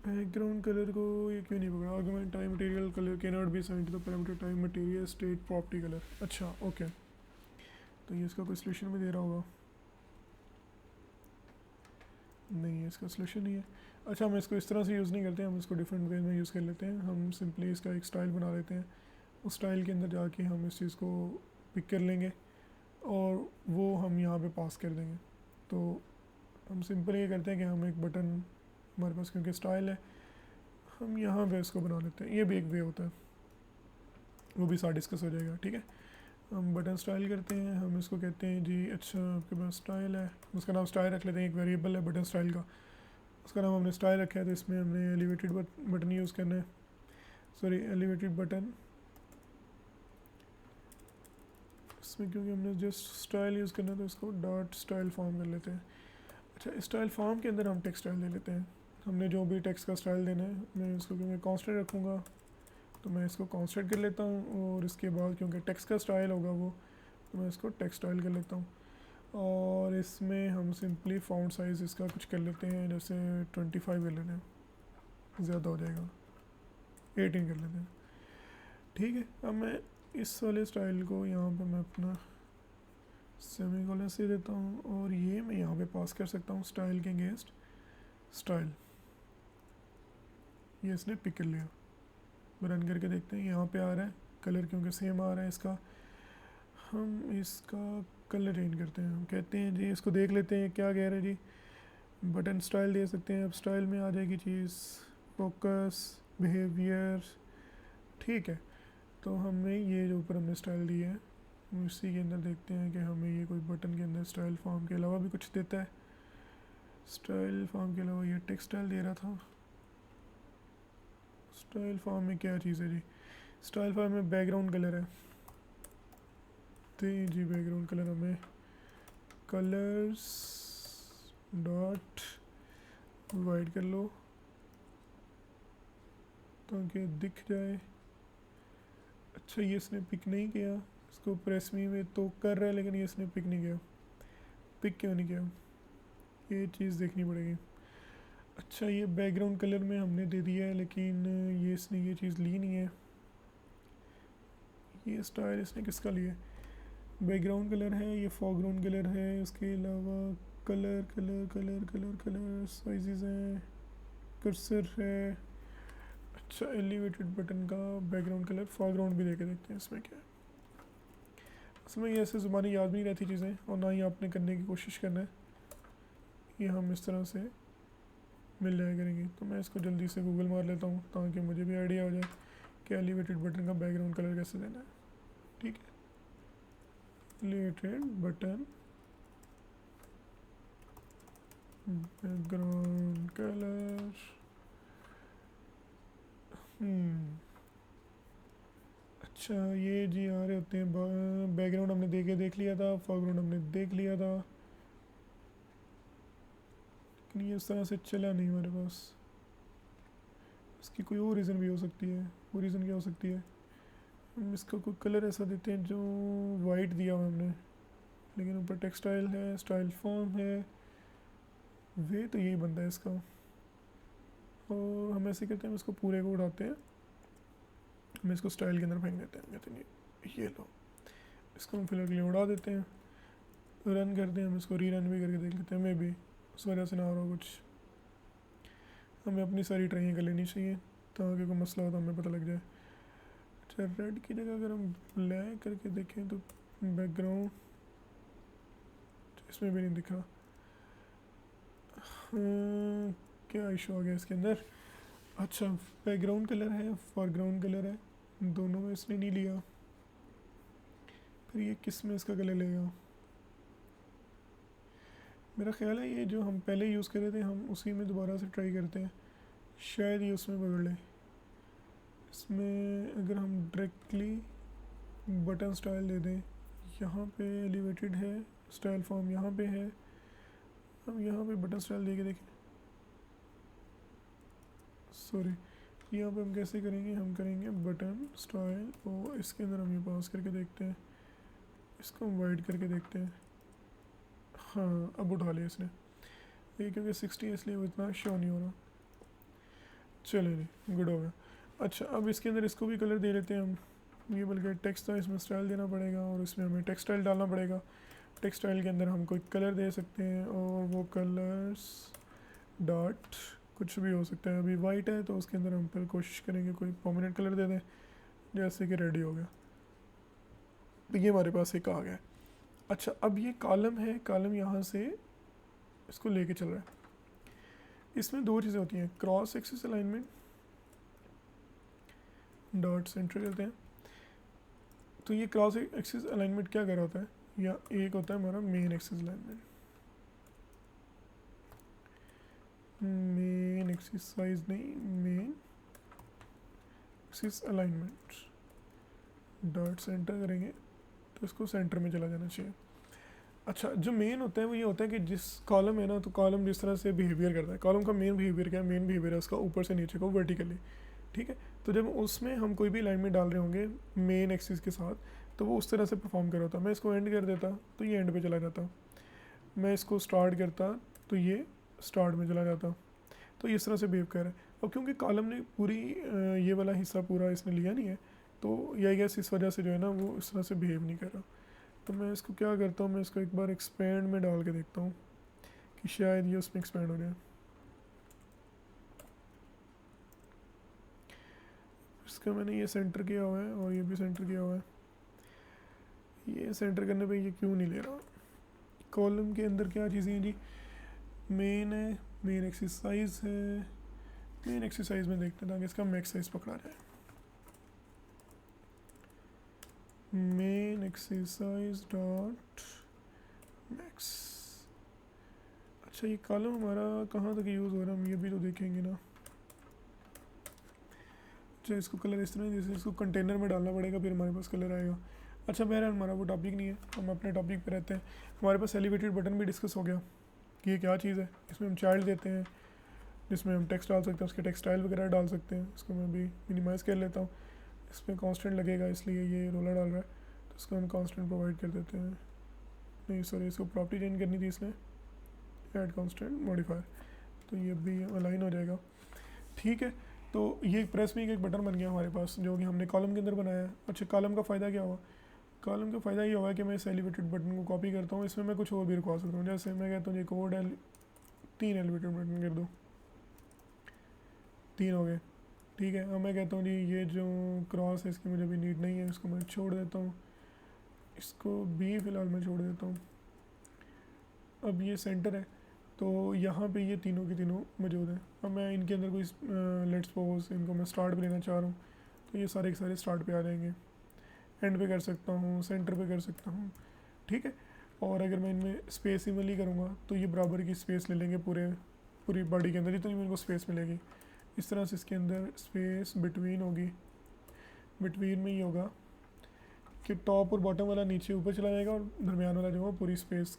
बैकग्राउंड कलर को ये क्यों नहीं पकड़ा, argument time material colour can not be assigned to the parameter time material state property colour. अच्छा ओके, तो ये इसका कोई सोल्यूशन भी दे रहा होगा, नहीं है इसका सोल्यूशन नहीं है। अच्छा, हम इसको इस तरह से यूज़ नहीं करते, हम इसको डिफरेंट वे में यूज़ कर लेते हैं। हम सिंपली इसका एक स्टाइल बना लेते हैं, उस स्टाइल के अंदर जाके हम इस चीज़ को पिक कर लेंगे और वो हम यहाँ पे पास कर देंगे। तो हम सिंपल ये करते हैं कि हम एक बटन हमारे पास क्योंकि स्टाइल है हम यहाँ पे इसको बना लेते हैं। ये भी एक वे होता है, वो भी साथ डिस्कस हो जाएगा। ठीक है, हम बटन स्टाइल करते हैं, हम इसको कहते हैं जी अच्छा आपके पास स्टाइल है, उसका नाम स्टाइल रख लेते हैं। एक वेरिएबल है बटन स्टाइल का, उसका नाम हमने स्टाइल रखा है। तो इसमें हमने एलिवेटेड बटन यूज़ करना है, सॉरी एलिवेटेड बटन। इसमें क्योंकि हमने जस्ट स्टाइल यूज़ करना है तो इसको डॉट स्टाइल फॉर्म कर लेते हैं। अच्छा, स्टाइल फॉर्म के अंदर हम टेक्स्ट स्टाइल ले लेते हैं। हमने जो भी टेक्स्ट का स्टाइल देना है, मैं इसको क्योंकि कांस्टेंट रखूँगा तो मैं इसको कांस्टेंट कर लेता हूँ, और इसके बाद क्योंकि टेक्स्ट का स्टाइल होगा वो, तो मैं इसको टेक्स्ट स्टाइल कर लेता हूँ। और इसमें हम सिंपली फ़ॉन्ट साइज़ इसका कुछ कर लेते हैं, जैसे 25 कर लेते हैं, ज़्यादा हो जाएगा, 18 कर लेते हैं। ठीक है, अब मैं इस वाले स्टाइल को यहाँ पे मैं अपना सेमीकोलन से देता हूँ और ये मैं यहाँ पे पास कर सकता हूँ स्टाइल के अगेंस्ट स्टाइल। ये इसने पिक कर लिया, रन करके देखते हैं यहाँ पे आ रहा है कलर, क्योंकि सेम आ रहा है इसका। हम इसका कलर चेंज करते हैं, हम कहते हैं जी इसको देख लेते हैं क्या कह रहे हैं जी। बटन स्टाइल दे सकते हैं, अब स्टाइल में आ जाएगी चीज़ फोकस, बिहेवियर, ठीक है, तो हमें ये जो ऊपर हमने स्टाइल दी है उसी के अंदर देखते हैं कि हमें ये कोई बटन के अंदर स्टाइल फॉर्म के अलावा भी कुछ देता है। स्टाइल फॉर्म के अलावा ये टेक्स्ट स्टाइल दे रहा था। स्टाइल फॉर्म में क्या चीज़ है जी? स्टाइल फॉर्म में बैकग्राउंड कलर है, तो जी बैकग्राउंड कलर हमें कलर्स डॉट वाइड कर लो ताकि दिख जाए। अच्छा, ये इसने पिक नहीं किया, इसको प्रेस मी में तो कर रहा है लेकिन ये इसने पिक नहीं किया। पिक क्यों नहीं किया, ये चीज़ देखनी पड़ेगी। अच्छा, ये बैकग्राउंड कलर में हमने दे दिया है लेकिन ये इसने ये चीज़ ली नहीं है। ये स्टाइल इसने किसका लिया है? बैकग्राउंड कलर है, ये फोरग्राउंड कलर है, उसके अलावा colour colour colour colour colour sizes हैं, कर्सर है। अच्छा, एलिवेटेड बटन का बैकग्राउंड कलर फोरग्राउंड भी देके देखते हैं इसमें क्या है। इसमें ये ऐसे ज़ुबानी याद नहीं रहती चीज़ें और ना ही आपने करने की कोशिश करना है। ये हम इस तरह से मिल जाया करेंगे। तो मैं इसको जल्दी से गूगल मार लेता हूँ ताकि मुझे भी आइडिया हो जाए कि एलिवेटेड बटन का बैकग्राउंड कलर कैसे देना है। ठीक है, एलिवेटेड बटन बैकग्राउंड कलर। अच्छा, ये जी आ रहे होते हैं। बैकग्राउंड हमने देख लिया था, फोरग्राउंड हमने देख लिया था, लेकिन ये इस तरह से चला नहीं हमारे पास। इसकी कोई और रीज़न भी हो सकती है। वो रीज़न क्या हो सकती है? हम इसका कोई कलर ऐसा देते हैं जो वाइट दिया हुआ हमने, लेकिन ऊपर टेक्सटाइल है, स्टाइल फॉर्म है, वे तो यही बनता है इसका। और हम ऐसे करते हैं, हम इसको पूरे को उड़ाते हैं, हम इसको स्टाइल के अंदर फेंक देते हैं। कहते हैं ये लो, इसको हम फिलहाल के लिए उड़ा देते हैं, रन करते हैं। हम इसको री रन भी करके देख लेते हैं, मे भी उस वजह से ना हो रहा कुछ। हमें अपनी सारी ट्राइयाँ कर लेनी चाहिए ताकि कोई मसला हो तो हमें पता लग जाए। अच्छा, रेड की जगह अगर हम ब्लैक करके देखें तो बैकग्राउंड इसमें भी नहीं दिख रहा। क्या इशू आ गया इसके अंदर? अच्छा, बैकग्राउंड कलर है, फोरग्राउंड कलर है, दोनों में इसने नहीं लिया। फिर ये किस में इसका कलर लेगा? मेरा ख्याल है ये जो हम पहले यूज़ कर रहे थे हम उसी में दोबारा से ट्राई करते हैं, शायद ये उसमें पकड़ ले। इसमें अगर हम डायरेक्टली बटन स्टाइल दे दें, यहाँ पे एलिवेटेड है, स्टाइल फॉर्म यहाँ पे है, हम यहाँ पे बटन स्टाइल दे के देखें। सॉरी, यहाँ पे हम कैसे करेंगे? हम करेंगे बटन स्टाइल और इसके अंदर हम ये पास करके देखते हैं, इसको हम वाइड करके देखते हैं। हाँ, अब उठा लिया इसने, ये क्योंकि 60 है इसलिए वो इतना शो नहीं हो रहा। चले जी, गुड हो गया। अच्छा, अब इसके अंदर इसको भी कलर दे लेते हैं हम। ये बल्कि टेक्स्ट था, इसमें स्टाइल देना पड़ेगा और इसमें हमें टेक्स्ट स्टाइल डालना पड़ेगा। टेक्स्ट स्टाइल के अंदर हम कोई कलर दे सकते हैं और वो कलर्स डॉट कुछ भी हो सकता है। अभी वाइट है तो उसके अंदर हम फिर कोशिश करेंगे कोई परमानेंट कलर दे दें, जैसे कि रेडी हो गया। तो ये हमारे पास एक आ गया। अच्छा, अब ये कॉलम है, कॉलम यहाँ से इसको लेके चल रहा है। इसमें दो चीज़ें होती हैं, cross axis alignment, dot centre करते हैं। तो ये क्रॉस एक्सिस अलाइनमेंट क्या कर रहा होता है? या एक होता है हमारा main axis alignment, main axis size नहीं, main axis alignment. Dot center करेंगे तो इसको सेंटर में चला जाना चाहिए। अच्छा, जो मेन होता है वो ये होता है कि जिस कॉलम है ना, तो कॉलम जिस तरह से बिहेवियर करता है, कॉलम का मेन बिहेवियर क्या है? मेन बिहेवियर है उसका ऊपर से नीचे को वर्टिकली। ठीक है, तो जब उसमें हम कोई भी अलाइनमेंट डाल रहे होंगे मेन एक्सिस के साथ, तो वो उस तरह से परफॉर्म कर रहा होता। मैं इसको एंड कर देता तो ये एंड पे चला जाता, मैं इसको स्टार्ट करता तो ये स्टार्ट में चला जाता। तो इस तरह से बिहेव कर रहा है। और क्योंकि कॉलम ने पूरी ये वाला हिस्सा पूरा इसने लिया नहीं है, तो यही गैस इस वजह से जो है ना वो इस तरह से बिहेव नहीं कर रहा। तो मैं इसको क्या करता हूँ, मैं इसको एक बार एक्सपेंड में डाल के देखता हूँ कि शायद ये उसमें एक्सपेंड हो जाए। इसका मैंने ये सेंटर किया हुआ है और ये भी सेंटर किया हुआ है। ये सेंटर करने पे ये क्यों नहीं ले रहा? कॉलम के अंदर क्या चीज़ें हैं जी? मेन है, मेन एक्सरसाइज है, मेन एक्सरसाइज में देखते हैं ताकि इसका मैक्स साइज पकड़ा जाए। Main exercise dot max. अच्छा ये कॉलम हमारा कहाँ तक यूज़ हो रहा है हम ये भी तो देखेंगे ना। अच्छा इसको कलर इस तरह जैसे इसको कंटेनर में डालना पड़ेगा फिर हमारे पास कलर आएगा। अच्छा बहरहाल हमारा वो टॉपिक नहीं है, हम अपने टॉपिक पे रहते हैं। हमारे पास एलिवेटेड बटन भी डिस्कस हो गया कि ये क्या चीज़ है। इसमें हम चाइल्ड देते हैं जिसमें हम टेक्स्ट डाल सकते हैं, उसके टेक्सटाइल वगैरह डाल सकते हैं। इसको मैं भी मिनिमाइज़ कर लेता हूँ, इसमें कांस्टेंट लगेगा इसलिए ये रोलर डाल रहा है तो इसको हम कांस्टेंट प्रोवाइड कर देते हैं। नहीं सॉरी, इसको प्रॉपर्टी चेंज करनी थी इसने, ऐड कांस्टेंट मॉडिफायर, तो ये भी अलाइन हो जाएगा। ठीक है, तो ये प्रेस में एक बटन बन गया हमारे पास जो कि हमने कॉलम के अंदर बनाया है। अच्छा कॉलम का फ़ायदा क्या हुआ? कॉलम का फ़ायदा ये हुआ कि मैं इस एलिवेटेड बटन को कॉपी करता हूँ, इसमें मैं कुछ और भी रखवा सकता हूँ। जैसे मैं कहता हूँ ये कोड 3 एलिवेटेड बटन कर दो, 3 हो गए। ठीक है, अब मैं कहता हूँ जी ये जो क्रॉस है इसकी मुझे अभी नीड नहीं है, इसको मैं छोड़ देता हूँ, इसको भी फ़िलहाल मैं छोड़ देता हूँ। अब ये सेंटर है तो यहाँ पे ये तीनों के तीनों मौजूद हैं। अब मैं इनके अंदर कोई लेट्स सपोज इनको मैं स्टार्ट पे लेना चाह रहा हूँ तो ये सारे के सारे स्टार्ट पे आ जाएंगे। एंड पे कर सकता हूँ, सेंटर पे कर सकता हूँ। ठीक है, और अगर मैं इनमें स्पेस इवनली करूँगा तो ये बराबर की स्पेस ले लेंगे पूरी बॉडी के अंदर जितनी भी इनको स्पेस मिलेगी। इस तरह से इसके अंदर स्पेस बिटवीन होगी, बिटवीन में ये होगा कि टॉप और बॉटम वाला नीचे ऊपर चला जाएगा और दरमियान वाला जो है पूरी स्पेस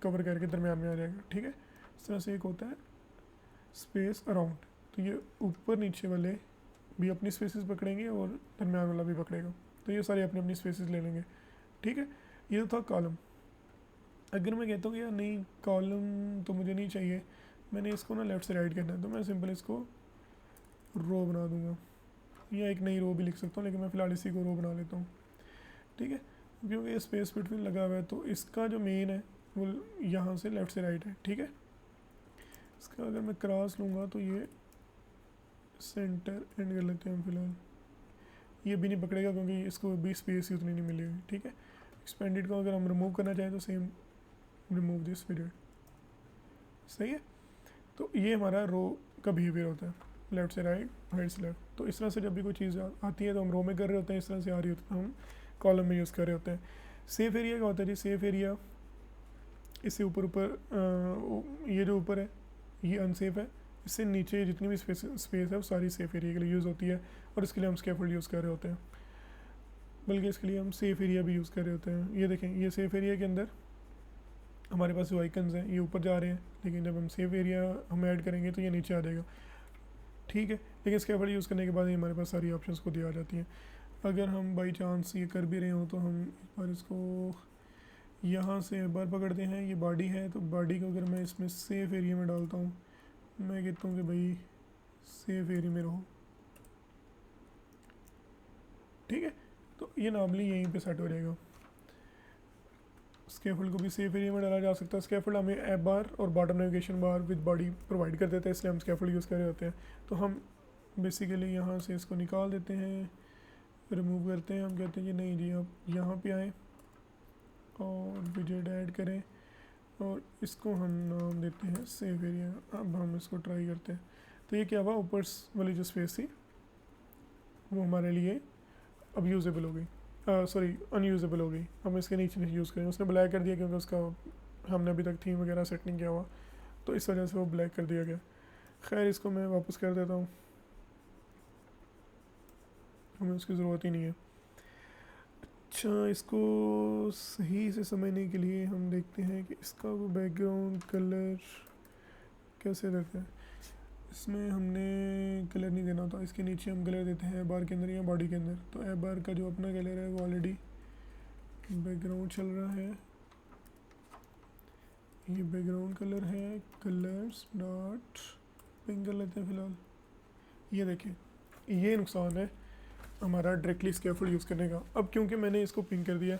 कवर करके दरमियान में आ जाएगा। ठीक है, इस तरह से एक होता है स्पेस अराउंड, तो ये ऊपर नीचे वाले भी अपनी स्पेसेस पकड़ेंगे और दरमियान वाला भी पकड़ेगा, तो ये सारे अपनी अपनी स्पेसेस ले लेंगे। ठीक है, ये तो था कॉलम। अगर मैं कहता हूँ कि यार नहीं कॉलम तो मुझे नहीं चाहिए, मैंने इसको ना लेफ़्ट से राइट करना है, तो मैं सिंपल इसको रो बना दूंगा, या एक नई रो भी लिख सकता हूँ, लेकिन मैं फ़िलहाल इसी को रो बना लेता हूँ। ठीक है, क्योंकि ये स्पेस बिटवीन लगा हुआ है तो इसका जो मेन है वो यहाँ से लेफ़्ट से राइट है। ठीक है, इसका अगर मैं क्रॉस लूँगा तो ये सेंटर एंड कर लेते हैं हम फ़िलहाल, ये भी नहीं पकड़ेगा क्योंकि इसको भी स्पेस ही उतनी नहीं मिलेगी। ठीक है, एक्सपेंडेड को अगर हम रिमूव करना चाहें तो सेम रिमूव दिस पीरियड, सही है। तो ये हमारा रो का बिहेवियर होता है, लेफ़्ट से राइट, राइट से लेफ्ट। तो इस तरह से जब भी कोई चीज़ आती है तो हम रो में कर रहे होते हैं, इस तरह से आ रही होती है हम कॉलम में यूज़ कर रहे होते हैं। सेफ एरिया क्या होता है जी? सेफ एरिया इससे ऊपर ये जो ऊपर है ये अनसेफ है, इससे नीचे जितनी भी स्पेस है वो सारी सेफ एरिया के लिए यूज़ होती है और इसके लिए हम स्कैफोल्ड यूज़ कर रहे होते हैं, बल्कि इसके लिए हम सेफ एरिया भी यूज़ कर रहे होते हैं। ये देखें, ये सेफ एरिया के अंदर हमारे पास जो आइकन्स हैं ये ऊपर जा रहे हैं, लेकिन जब हम सेफ एरिया हम ऐड करेंगे तो ये नीचे आ जाएगा। ठीक है, लेकिन स्कैफोल्ड यूज़ करने के बाद ही हमारे पास सारी ऑप्शंस को दी आ जाती हैं। अगर हम बाई चांस ये कर भी रहे हों तो हम एक बार इसको यहाँ से एक बार पकड़ते हैं, ये बॉडी है तो बॉडी को अगर मैं इसमें सेफ एरिया में डालता हूँ, मैं कहता हूँ कि भाई सेफ एरिया में रहो। ठीक है, तो ये नॉर्मली यहीं पे सेट हो जाएगा। स्कैफोल्ड को भी सेफ एरिया में डाला जा सकता है। स्कैफोल्ड हमें ऐप बार और bottom navigation bar with body provide कर देता है, इसलिए हम स्कैफोल्ड यूज़ कर रहे होते हैं। तो हम बेसिकली यहाँ से इसको निकाल देते हैं, रिमूव करते हैं। हम कहते हैं कि नहीं जी आप यहाँ पे आएँ और विजेट ऐड करें और इसको हम नाम देते हैं सेफ एरिया। अब हम इसको ट्राई करते हैं तो ये क्या हुआ, ऊपर वाली जो स्पेस थी वो हमारे लिए अब यूजेबल हो गई, सॉरी अनयूजेबल हो गई। हम इसके नीचे नहीं यूज़ करें, उसने ब्लैक कर दिया क्योंकि उसका हमने अभी तक थीम वगैरह सेट नहीं किया हुआ, तो इस वजह से वो ब्लैक कर दिया गया। खैर इसको मैं वापस कर देता हूँ, हमें उसकी ज़रूरत ही नहीं है। अच्छा, इसको सही से समझने के लिए हम देखते हैं कि इसका वो बैकग्राउंड कलर कैसे देते हैं। इसमें हमने कलर नहीं देना होता, इसके नीचे हम कलर देते हैं बार के अंदर या बॉडी के अंदर। तो ऐप बार का जो अपना कलर है वो ऑलरेडी बैकग्राउंड चल रहा है, ये बैकग्राउंड कलर है, कलर्स डॉट पिंक कर लेते हैं फ़िलहाल। ये देखें, ये नुकसान है हमारा डायरेक्टली स्कैफोल्ड यूज़ करने का। अब क्योंकि मैंने इसको पिंक कर दिया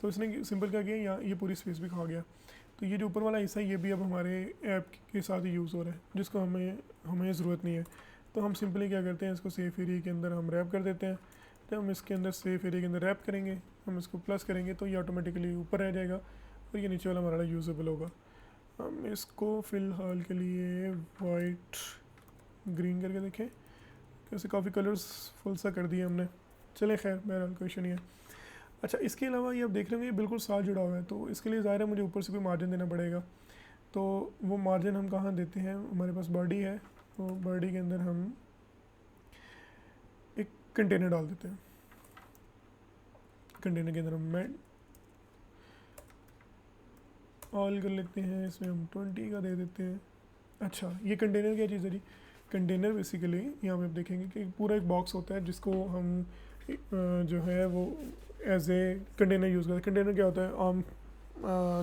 तो इसने सिंपल क्या किया, यहाँ ये पूरी स्पेस भी खा गया। तो ये जो ऊपर वाला हिस्सा ये भी अब हमारे ऐप के साथ ही यूज़ हो रहा है, जिसको हमें ज़रूरत नहीं है। तो हम सिंपली क्या करते हैं, इसको सेफ एरिया के अंदर हम रैप कर देते हैं। तो हम इसके अंदर सेफ एरिया के अंदर रैप करेंगे, हम इसको प्लस करेंगे तो ये ऑटोमेटिकली ऊपर रह जाएगा और ये नीचे वाला हमारा यूज़ेबल होगा। हम इसको फ़िलहाल के लिए वाइट ग्रीन करके देखें, कैसे काफ़ी कलर्सफुल सा कर दिया हमने। चले खैर बहरहाल कोई इशू नहीं है। अच्छा, इसके अलावा ये आप देख रहे होंगे ये बिल्कुल साथ जुड़ा हुआ है, तो इसके लिए ज़ाहिर है मुझे ऊपर से कोई मार्जिन देना पड़ेगा। तो वो मार्जिन हम कहाँ देते हैं, हमारे पास बॉडी है, तो बॉडी के अंदर हम एक कंटेनर डाल देते हैं। कंटेनर के अंदर हम मैं ऑल कर लेते हैं, इसमें हम 20 का दे देते हैं। अच्छा, ये कंटेनर क्या चीज़ है जी? कंटेनर बेसिकली यहाँ पे आप देखेंगे कि पूरा एक बॉक्स होता है जिसको हम जो है वो एज ए कंटेनर यूज़ करते हैं। कंटेनर क्या होता है, आम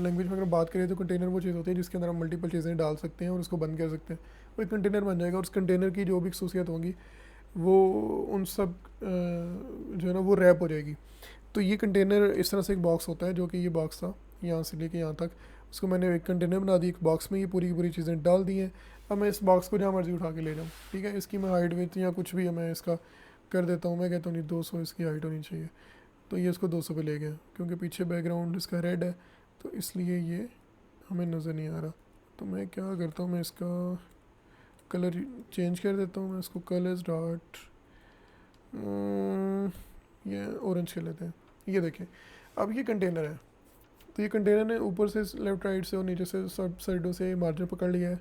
लैंग्वेज में अगर बात करें तो कंटेनर वो चीज़ होती है जिसके अंदर हम मल्टीपल चीज़ें डाल सकते हैं और उसको बंद कर सकते हैं, वो एक कंटेनर बन जाएगा। और उस कंटेनर की जो भी खसूसियत होंगी वो उन सब जो है ना वो रैप हो जाएगी। तो ये कंटेनर इस तरह से एक बॉक्स होता है, जो कि ये बॉक्स था यहाँ से लेके यहाँ तक, उसको मैंने एक कंटेनर बना दी, एक बॉक्स में ये पूरी की पूरी चीज़ें डाल दी हैं। अब मैं इस बॉक्स को जहाँ मर्जी उठा के ले जाऊँ, ठीक है। इसकी मैं हाइट विथ या कुछ भी है मैं इसका कर देता हूँ, मैं कहता हूँ नहीं 200 इसकी हाइट होनी चाहिए, तो ये इसको 200 पे ले गया, क्योंकि पीछे बैकग्राउंड इसका रेड है तो इसलिए ये हमें नज़र नहीं आ रहा। तो मैं क्या करता हूँ, मैं इसका कलर चेंज कर देता हूँ, मैं इसको कलर्स डॉट ये ऑरेंज कर लेते हैं। ये देखें, अब ये कंटेनर है, तो ये कंटेनर ने ऊपर से लेफ़्ट राइट से और नीचे से सब साइडों से मार्जिन पकड़ लिया है,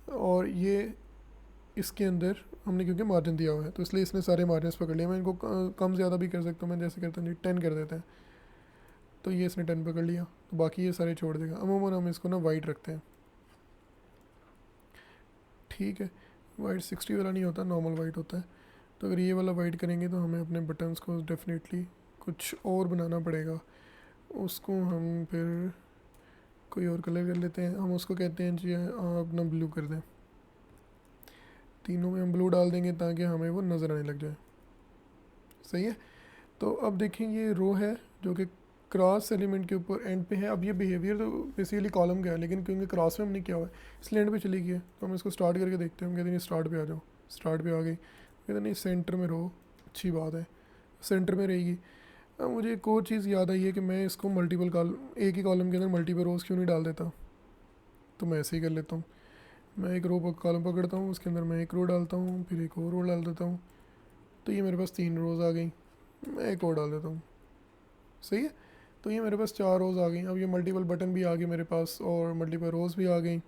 और ये इसके अंदर हमने क्योंकि मार्जिन दिया हुआ है तो इसलिए इसने सारे मार्जिन पकड़ लिए। मैं इनको कम ज़्यादा भी कर सकता हूँ, मैं जैसे करता हूँ जी 10 कर देते हैं, तो ये इसने 10 पकड़ लिया, तो बाकी ये सारे छोड़ देगा। अमूमन हम इसको ना वाइट रखते हैं, ठीक है। वाइट 60 वाला नहीं होता, नॉर्मल वाइट होता है। तो अगर ये वाला वाइट करेंगे तो हमें अपने बटन्स को डेफिनेटली कुछ और बनाना पड़ेगा, उसको हम फिर कोई और कलर कर लेते हैं। हम उसको कहते हैं जी आप अपना ब्लू कर दें, तीनों में हम ब्लू डाल देंगे ताकि हमें वो नज़र आने लग जाए, सही है। तो अब देखें ये रो है जो कि क्रॉस एलिमेंट के ऊपर एंड पे है। अब ये बिहेवियर तो बेसिकली कॉलम का है, लेकिन क्योंकि क्रॉस में हमने किया हुआ है इसलिए एंड पे चली गई है। तो हम इसको स्टार्ट करके देखते हैं, हम कहते हैं स्टार्ट पे आ जाओ, स्टार्ट पे आ गई, कहते नहीं सेंटर में रहो, अच्छी बात है सेंटर में रहेगी। अब मुझे एक और चीज़ याद आई है कि मैं इसको मल्टीपल कॉलम, एक ही कॉलम के अंदर मल्टीपल रोज़ क्यों नहीं डाल देता, तो मैं ऐसे ही कर लेता हूँ। मैं एक रो कॉलम पकड़ता हूँ, उसके अंदर मैं एक रो डालता हूँ, फिर एक और रो डाल देता हूँ, तो ये मेरे पास 3 रोज़ आ गई। मैं एक और डाल देता हूँ, सही है। तो ये मेरे पास 4 रोज़ आ गई। अब ये मल्टीपल बटन भी आ गए मेरे पास और मल्टीपल रोज़ भी आ गई,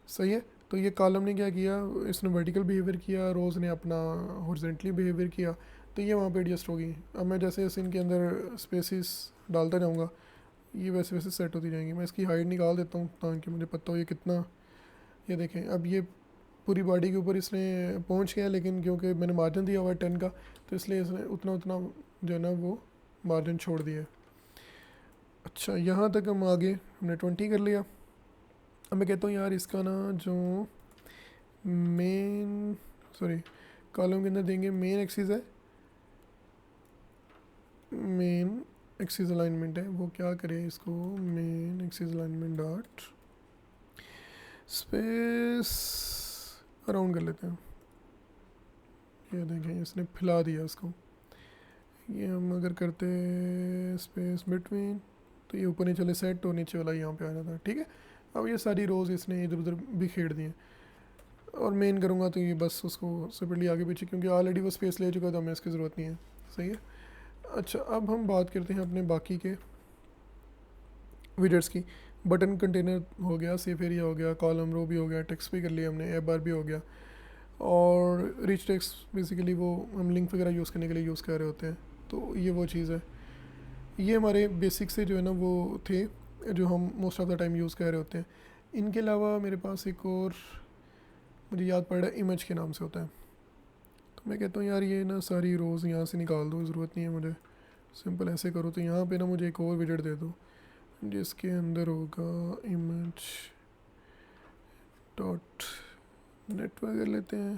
सही है। तो ये कॉलम ने क्या किया, इसने वर्टिकल बिहेवियर किया, रोज़ ने अपना हॉरिजॉन्टली बिहेवियर किया, तो ये वहाँ पे एडजस्ट होगी। अब मैं जैसे जैसे इनके अंदर स्पेसिस डालता जाऊँगा ये वैसे वैसे सेट होती जाएंगी। मैं इसकी हाइट निकाल देता हूँ ताकि मुझे पता हो ये कितना, ये देखें अब ये पूरी बॉडी के ऊपर इसने पहुँच गया, लेकिन क्योंकि मैंने मार्जिन दिया हुआ है 10 का, तो इसलिए इसने उतना उतना जो है ना वो मार्जिन छोड़ दिया। अच्छा, यहाँ तक हम आगे हमने 20 कर लिया। अब मैं कहता हूँ यार इसका ना जो मेन सॉरी कॉलम के अंदर देंगे मेन एक्सिस है, मेन एक्सिस अलाइनमेंट है, वो क्या करे इसको main axis alignment dot space around कर लेते हैं। ये देखें इसने फैला दिया इसको। ये हम अगर करते स्पेस बिटवीन तो ये ऊपर नीचे सेट और नीचे वाला यहाँ पे आ जाता है, ठीक है। अब ये सारी रोज़ इसने इधर उधर बिखेर दी हैं, और मेन करूँगा तो ये बस उसको सेपरेटली आगे पीछे, क्योंकि ऑलरेडी वो स्पेस ले चुका है तो हमें इसकी ज़रूरत नहीं है, सही है। अच्छा, अब हम बात करते हैं अपने बाकी के विजेट्स की। बटन कंटेनर हो गया, सेफ एरिया हो गया, कॉलम रो भी हो गया, टेक्स्ट भी कर लिया हमने, ऐप बार भी हो गया, और रिच टेक्स्ट बेसिकली वो हम लिंक वगैरह यूज़ करने के लिए यूज़ कर रहे होते हैं। तो ये वो चीज़ है, ये हमारे बेसिक से जो है ना वो थे जो हम most of the time use कर रहे होते हैं। इनके अलावा मेरे पास एक और मुझे याद पड़ रहा है इमेज के नाम से होता है। तो मैं कहता हूँ यार ये ना सारी रोज़ यहाँ से निकाल दो, ज़रूरत नहीं है मुझे, सिंपल ऐसे करो। तो यहाँ पे ना मुझे एक और विजेट दे दो जिसके अंदर होगा इमेज डॉट नेटवर्क कर लेते हैं,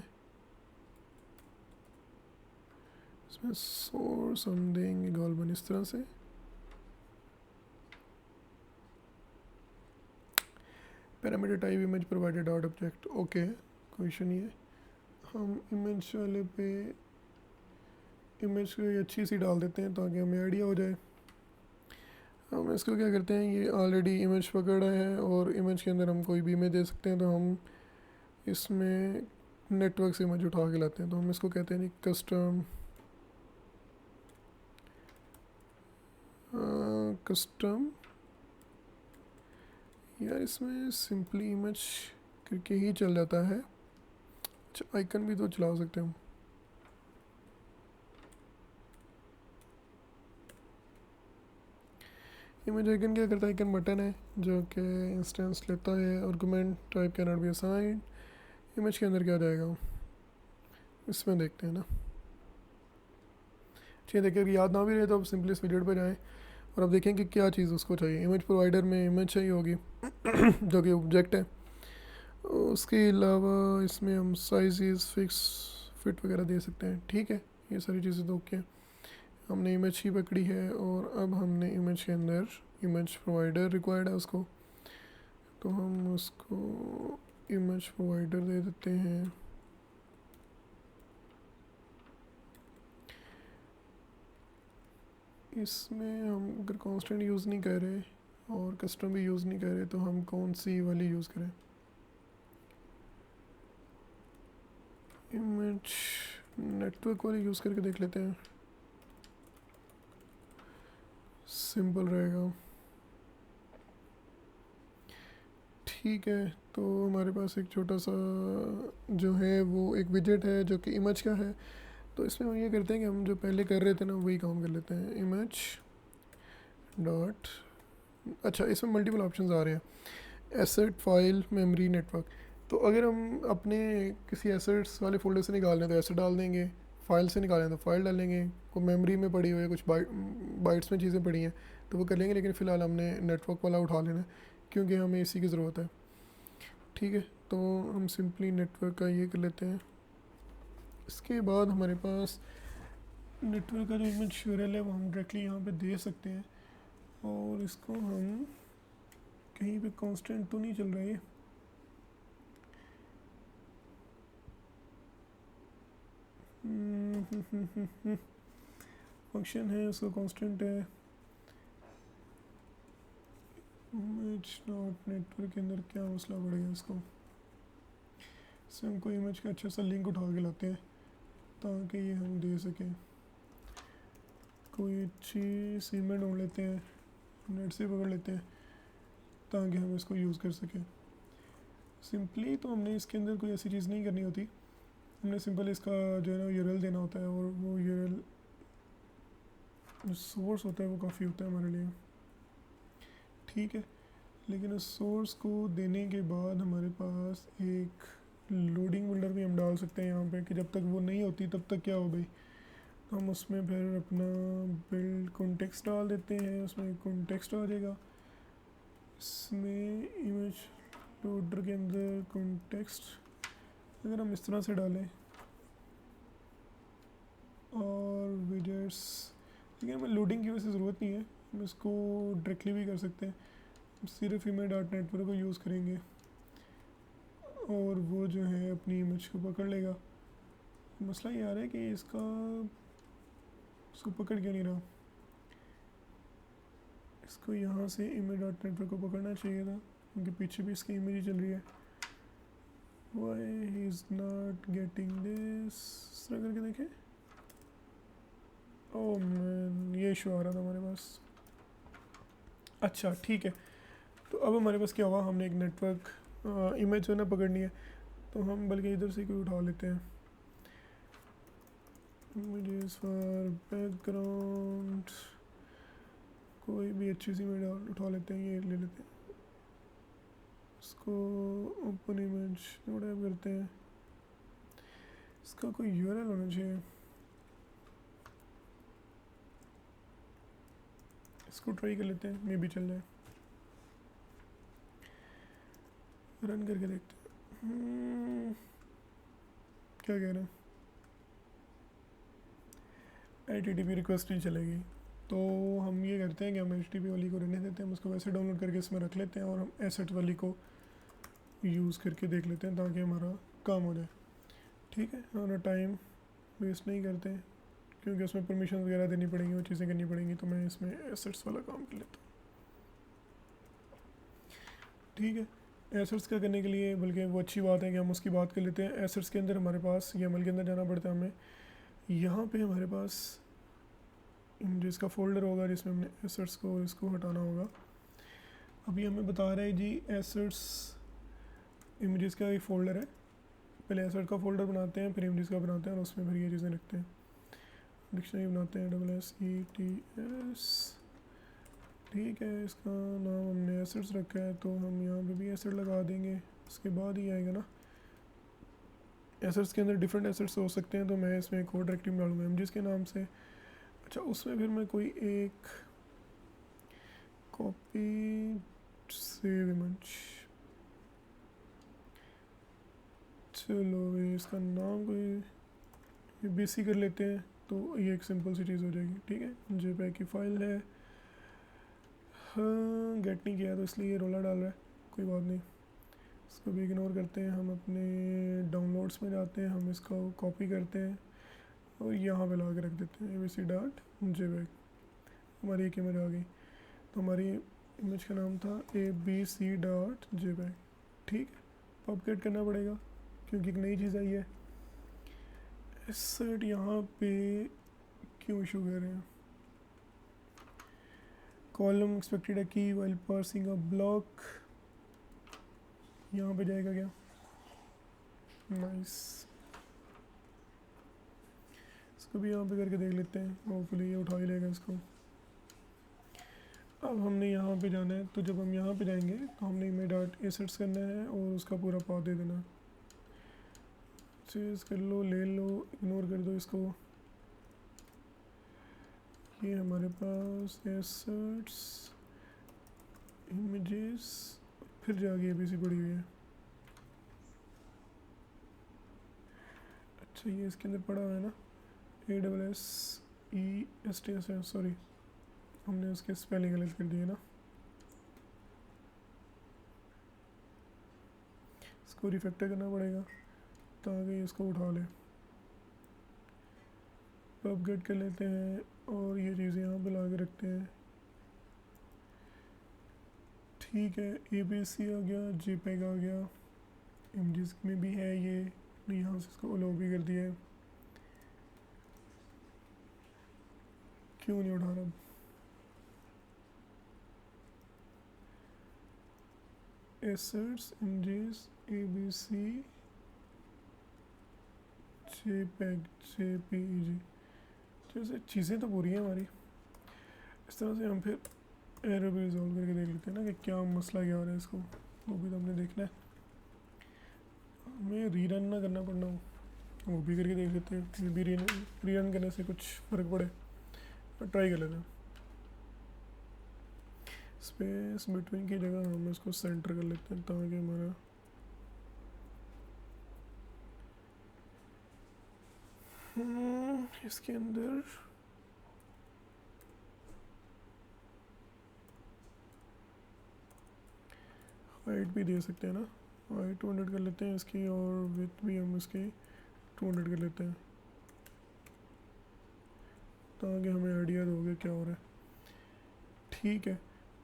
इसमें सोर्स हम देंगे गॉलबन इस तरह से। Parameter type image provided dot object, okay कोई इशू नहीं है। हम इमेज वाले पे इमेज कोई अच्छी सी डाल देते हैं ताकि हमें आइडिया हो जाए। हम इसको क्या करते हैं, ये ऑलरेडी इमेज पकड़ा है और इमेज के अंदर हम कोई भी इमेज दे सकते हैं, तो हम इसमें नेटवर्क से इमेज उठा के लाते हैं। तो हम इसको कहते हैं कस्टम कस्टम, यार इसमें सिंपली इमेज करके ही चल जाता है। अच्छा, आइकन भी तो चला सकते हैं हम। इमेज आइकन क्या करता है, आइकन बटन है जो कि इंस्टेंस लेता है। Argument type can not be assigned. Image के अंदर क्या जाएगा इसमें देखते हैं ना। ठीक है, देखिए अगर याद ना भी रहे तो अब सिंपली इस विजेट पर जाएँ और अब देखें कि क्या चीज़ उसको चाहिए। इमेज प्रोवाइडर में इमेज चाहिए होगी जो कि ऑब्जेक्ट है। उसके अलावा इसमें हम साइज़ फिक्स फिट वगैरह दे सकते हैं। ठीक है, ये सारी चीज़ें तो ओके। हमने इमेज ही पकड़ी है और अब हमने इमेज के अंदर इमेज प्रोवाइडर रिक्वायर्ड है उसको, तो हम उसको इमेज प्रोवाइडर दे देते हैं। इसमें हम अगर कांस्टेंट यूज़ नहीं कर रहे और कस्टम भी यूज़ नहीं कर रहे तो हम कौन सी वाली यूज़ करें? इमेज नेटवर्क वाली यूज़ करके देख लेते हैं, सिंपल रहेगा। ठीक है, तो हमारे पास एक छोटा सा जो है वो एक विजेट है जो कि इमेज का है। तो इसमें हम ये करते हैं कि हम जो पहले कर रहे थे ना वही काम कर लेते हैं। इमेज डॉट, अच्छा इसमें मल्टीपल ऑप्शंस आ रहे हैं, एसेट, फाइल, मेमोरी, नेटवर्क। तो अगर हम अपने किसी एसेट्स वाले फोल्डर से निकाल लें तो एसेट डाल देंगे, फाइल से निकालें तो फाइल डालेंगे, कोई मेमोरी में पड़ी हुई है, कुछ बाइट्स में चीज़ें पड़ी हैं तो वो कर लेंगे। लेकिन फ़िलहाल हमने नेटवर्क वाला उठा लेना है क्योंकि हमें इसी की ज़रूरत है। ठीक है, तो हम सिंपली नेटवर्क का ये कर लेते हैं। इसके बाद हमारे पास नेटवर्क का जो इमेज यूआरएल है वो हम डायरेक्टली यहाँ पे दे सकते हैं और इसको हम कहीं पे कांस्टेंट तो नहीं चल रहा है। फंक्शन है उसका कांस्टेंट है। इमेज डॉट नेटवर्क के अंदर क्या मसला पड़ेगा इसको, इससे हम कोई इमेज का अच्छा सा लिंक उठा के लाते हैं ताकि ये हम दे सकें। कोई अच्छी सीमेंट ढूंढ लेते हैं, नेट से पकड़ लेते हैं ताकि हम इसको यूज़ कर सकें। सिंपली तो हमने इसके अंदर कोई ऐसी चीज़ नहीं करनी होती, हमने सिंपल इसका जो है ना यूआरएल देना होता है और वो यूआरएल जो सोर्स होता है वो काफ़ी होता है हमारे लिए। ठीक है, लेकिन उस सोर्स को देने के बाद हमारे पास एक लोडिंग बिल्डर भी हम डाल सकते हैं यहाँ पे कि जब तक वो नहीं होती तब तक क्या हो भाई, तो हम उसमें फिर अपना बिल्ड कॉन्टेक्स्ट डाल देते हैं। उसमें कॉन्टेक्स्ट आ जाएगा, इसमें इमेज लोडर के अंदर कॉन्टेक्स्ट अगर हम इस तरह से डालें और विजेट्स, लेकिन हमें लोडिंग की वजह से ज़रूरत नहीं है, हम इसको डायरेक्टली भी कर सकते हैं। सिर्फ इमेज डॉट नेटवर्क को यूज़ करेंगे और वो जो है अपनी इमेज को पकड़ लेगा। मसला ये आ रहा है कि इसको पकड़ क्यों नहीं रहा, इसको यहाँ से इमेज डॉट नेटवर्क को पकड़ना चाहिए था क्योंकि पीछे भी इसकी इमेज ही चल रही है। Why he is not getting this, इस तरह करके देखें। ओह मैन, ये इशू आ रहा था हमारे पास। अच्छा ठीक है, तो अब हमारे पास क्या हुआ, हमने एक नेटवर्क इमेज जो है ना पकड़नी है तो हम बल्कि इधर से कोई उठा लेते हैं। इमेजेस फॉर बैकग्राउंड, कोई भी अच्छी सी इमेज उठा लेते हैं, ये ले लेते हैं। इसको ओपन इमेज नोट ऐप करते हैं, इसका कोई यूआरएल होना चाहिए, इसको ट्राई कर लेते हैं, मे भी चल जाए। रन करके देखते हैं क्या कह रहे हैं। HTTP रिक्वेस्ट नहीं चलेगी, तो हम ये करते हैं कि हम HTTP वाली को रहने देते हैं, हम उसको वैसे डाउनलोड करके इसमें रख लेते हैं और हम एसेट वाली को यूज़ करके देख लेते हैं ताकि हमारा काम हो जाए। ठीक है, हमारा टाइम वेस्ट नहीं करते हैं क्योंकि उसमें परमिशन वगैरह देनी पड़ेंगी, वो चीज़ें करनी पड़ेंगी, तो मैं इसमें एसेट्स वाला काम कर लेता हूँ। ठीक है, एसेट्स का करने के लिए बल्कि वो अच्छी बात है कि हम उसकी बात कर लेते हैं। एसेट्स के अंदर हमारे पास YAML के अंदर जाना पड़ता है हमें। यहाँ पे हमारे पास इमेजेस का फोल्डर होगा जिसमें हमने एसेट्स को और इसको हटाना होगा। अभी हमें बता रहा है जी एसेट्स इमेजेस का एक फ़ोल्डर है, पहले एसेट का फ़ोल्डर बनाते हैं, फिर इमेजेस का बनाते हैं और उसमें फिर ये चीज़ें लिखते हैं। डिक्शनरी बनाते हैं SSETS, ठीक है। इसका नाम हमने एसेट्स रखा है तो हम यहाँ पे भी एसेट लगा देंगे, उसके बाद ही आएगा ना। एसेट्स के अंदर डिफरेंट एसेट्स हो सकते हैं, तो मैं इसमें एक और डायरेक्टरी डालूंगा इमेजेस के नाम से। अच्छा, उसमें फिर मैं कोई एक कॉपी सेव इमेज, चलो इसका नाम कोई बेसिक कर लेते हैं, तो ये एक सिंपल सी चीज़ हो जाएगी, ठीक है। जेपीईजी की फ़ाइल है, हाँ गेट नहीं किया तो इसलिए ये रोला डाल रहा है, कोई बात नहीं, इसको भी इग्नोर करते हैं। हम अपने डाउनलोड्स में जाते हैं, हम इसको कॉपी करते हैं और यहाँ पे ला के रख देते हैं abc.jpeg, हमारी एक इमेज आ गई। तो हमारी इमेज का नाम था abc.jpeg, ठीक है। पॉपकेट करना पड़ेगा क्योंकि एक नई चीज़ आई है। एसेट यहाँ पे क्यों इशू कर रहे हैं? कॉलम एक्सपेक्टेड है की वाइल पार्सिंग अ ब्लॉक, यहाँ पे जाएगा क्या? नाइस, इसको भी यहाँ पे करके देख लेते हैं, होपफुली ये उठा ही लेगा इसको। अब हमने यहाँ पे जाना है, तो जब हम यहाँ पे जाएंगे तो हमने इमेज डॉट एसेट्स करना है और उसका पूरा पाथ दे देना। चेज कर लो, ले लो, इग्नोर कर दो इसको। ये हमारे पास एसेट्स इमेजेस, फिर जाके ABC पड़ी हुई है। अच्छा, ये इसके अंदर पड़ा हुआ है ना, ASSESTS है, सॉरी हमने उसके स्पेलिंग गलत कर दिए ना। इसको रिफैक्टर करना पड़ेगा ताकि इसको उठा ले। अपग्रेड कर लेते हैं और ये चीज़ें यहाँ पे ला के रखते हैं, ठीक है। ABC आ गया, JPEG आ गया, इमेजेस में भी है ये, यहाँ से इसको अलाउ भी कर दिया है। क्यों नहीं उठा रहा? Assets images ABC JPEG JPEG, जैसे चीज़ें तो पूरी हैं हमारी। इस तरह से हम फिर एरर भी रिजॉल्व करके देख लेते हैं ना कि क्या मसला क्या हो रहा है इसको, वो भी तो हमने देखना है। हमें रीरन ना करना पड़ना हो, वो भी करके देख लेते हैं, मे बी रीरन करने से कुछ फ़र्क पड़े, ट्राई कर लेते हैं। स्पेस बिटवीन की जगह हम इसको सेंटर कर लेते हैं ताकि हमारा इसके अंदर हाइट भी दे सकते हैं ना, हाइट 200 कर लेते हैं इसकी, और विथ भी हम इसकी 200 कर लेते हैं ताकि हमें आइडिया दोगे क्या हो रहा है, ठीक है।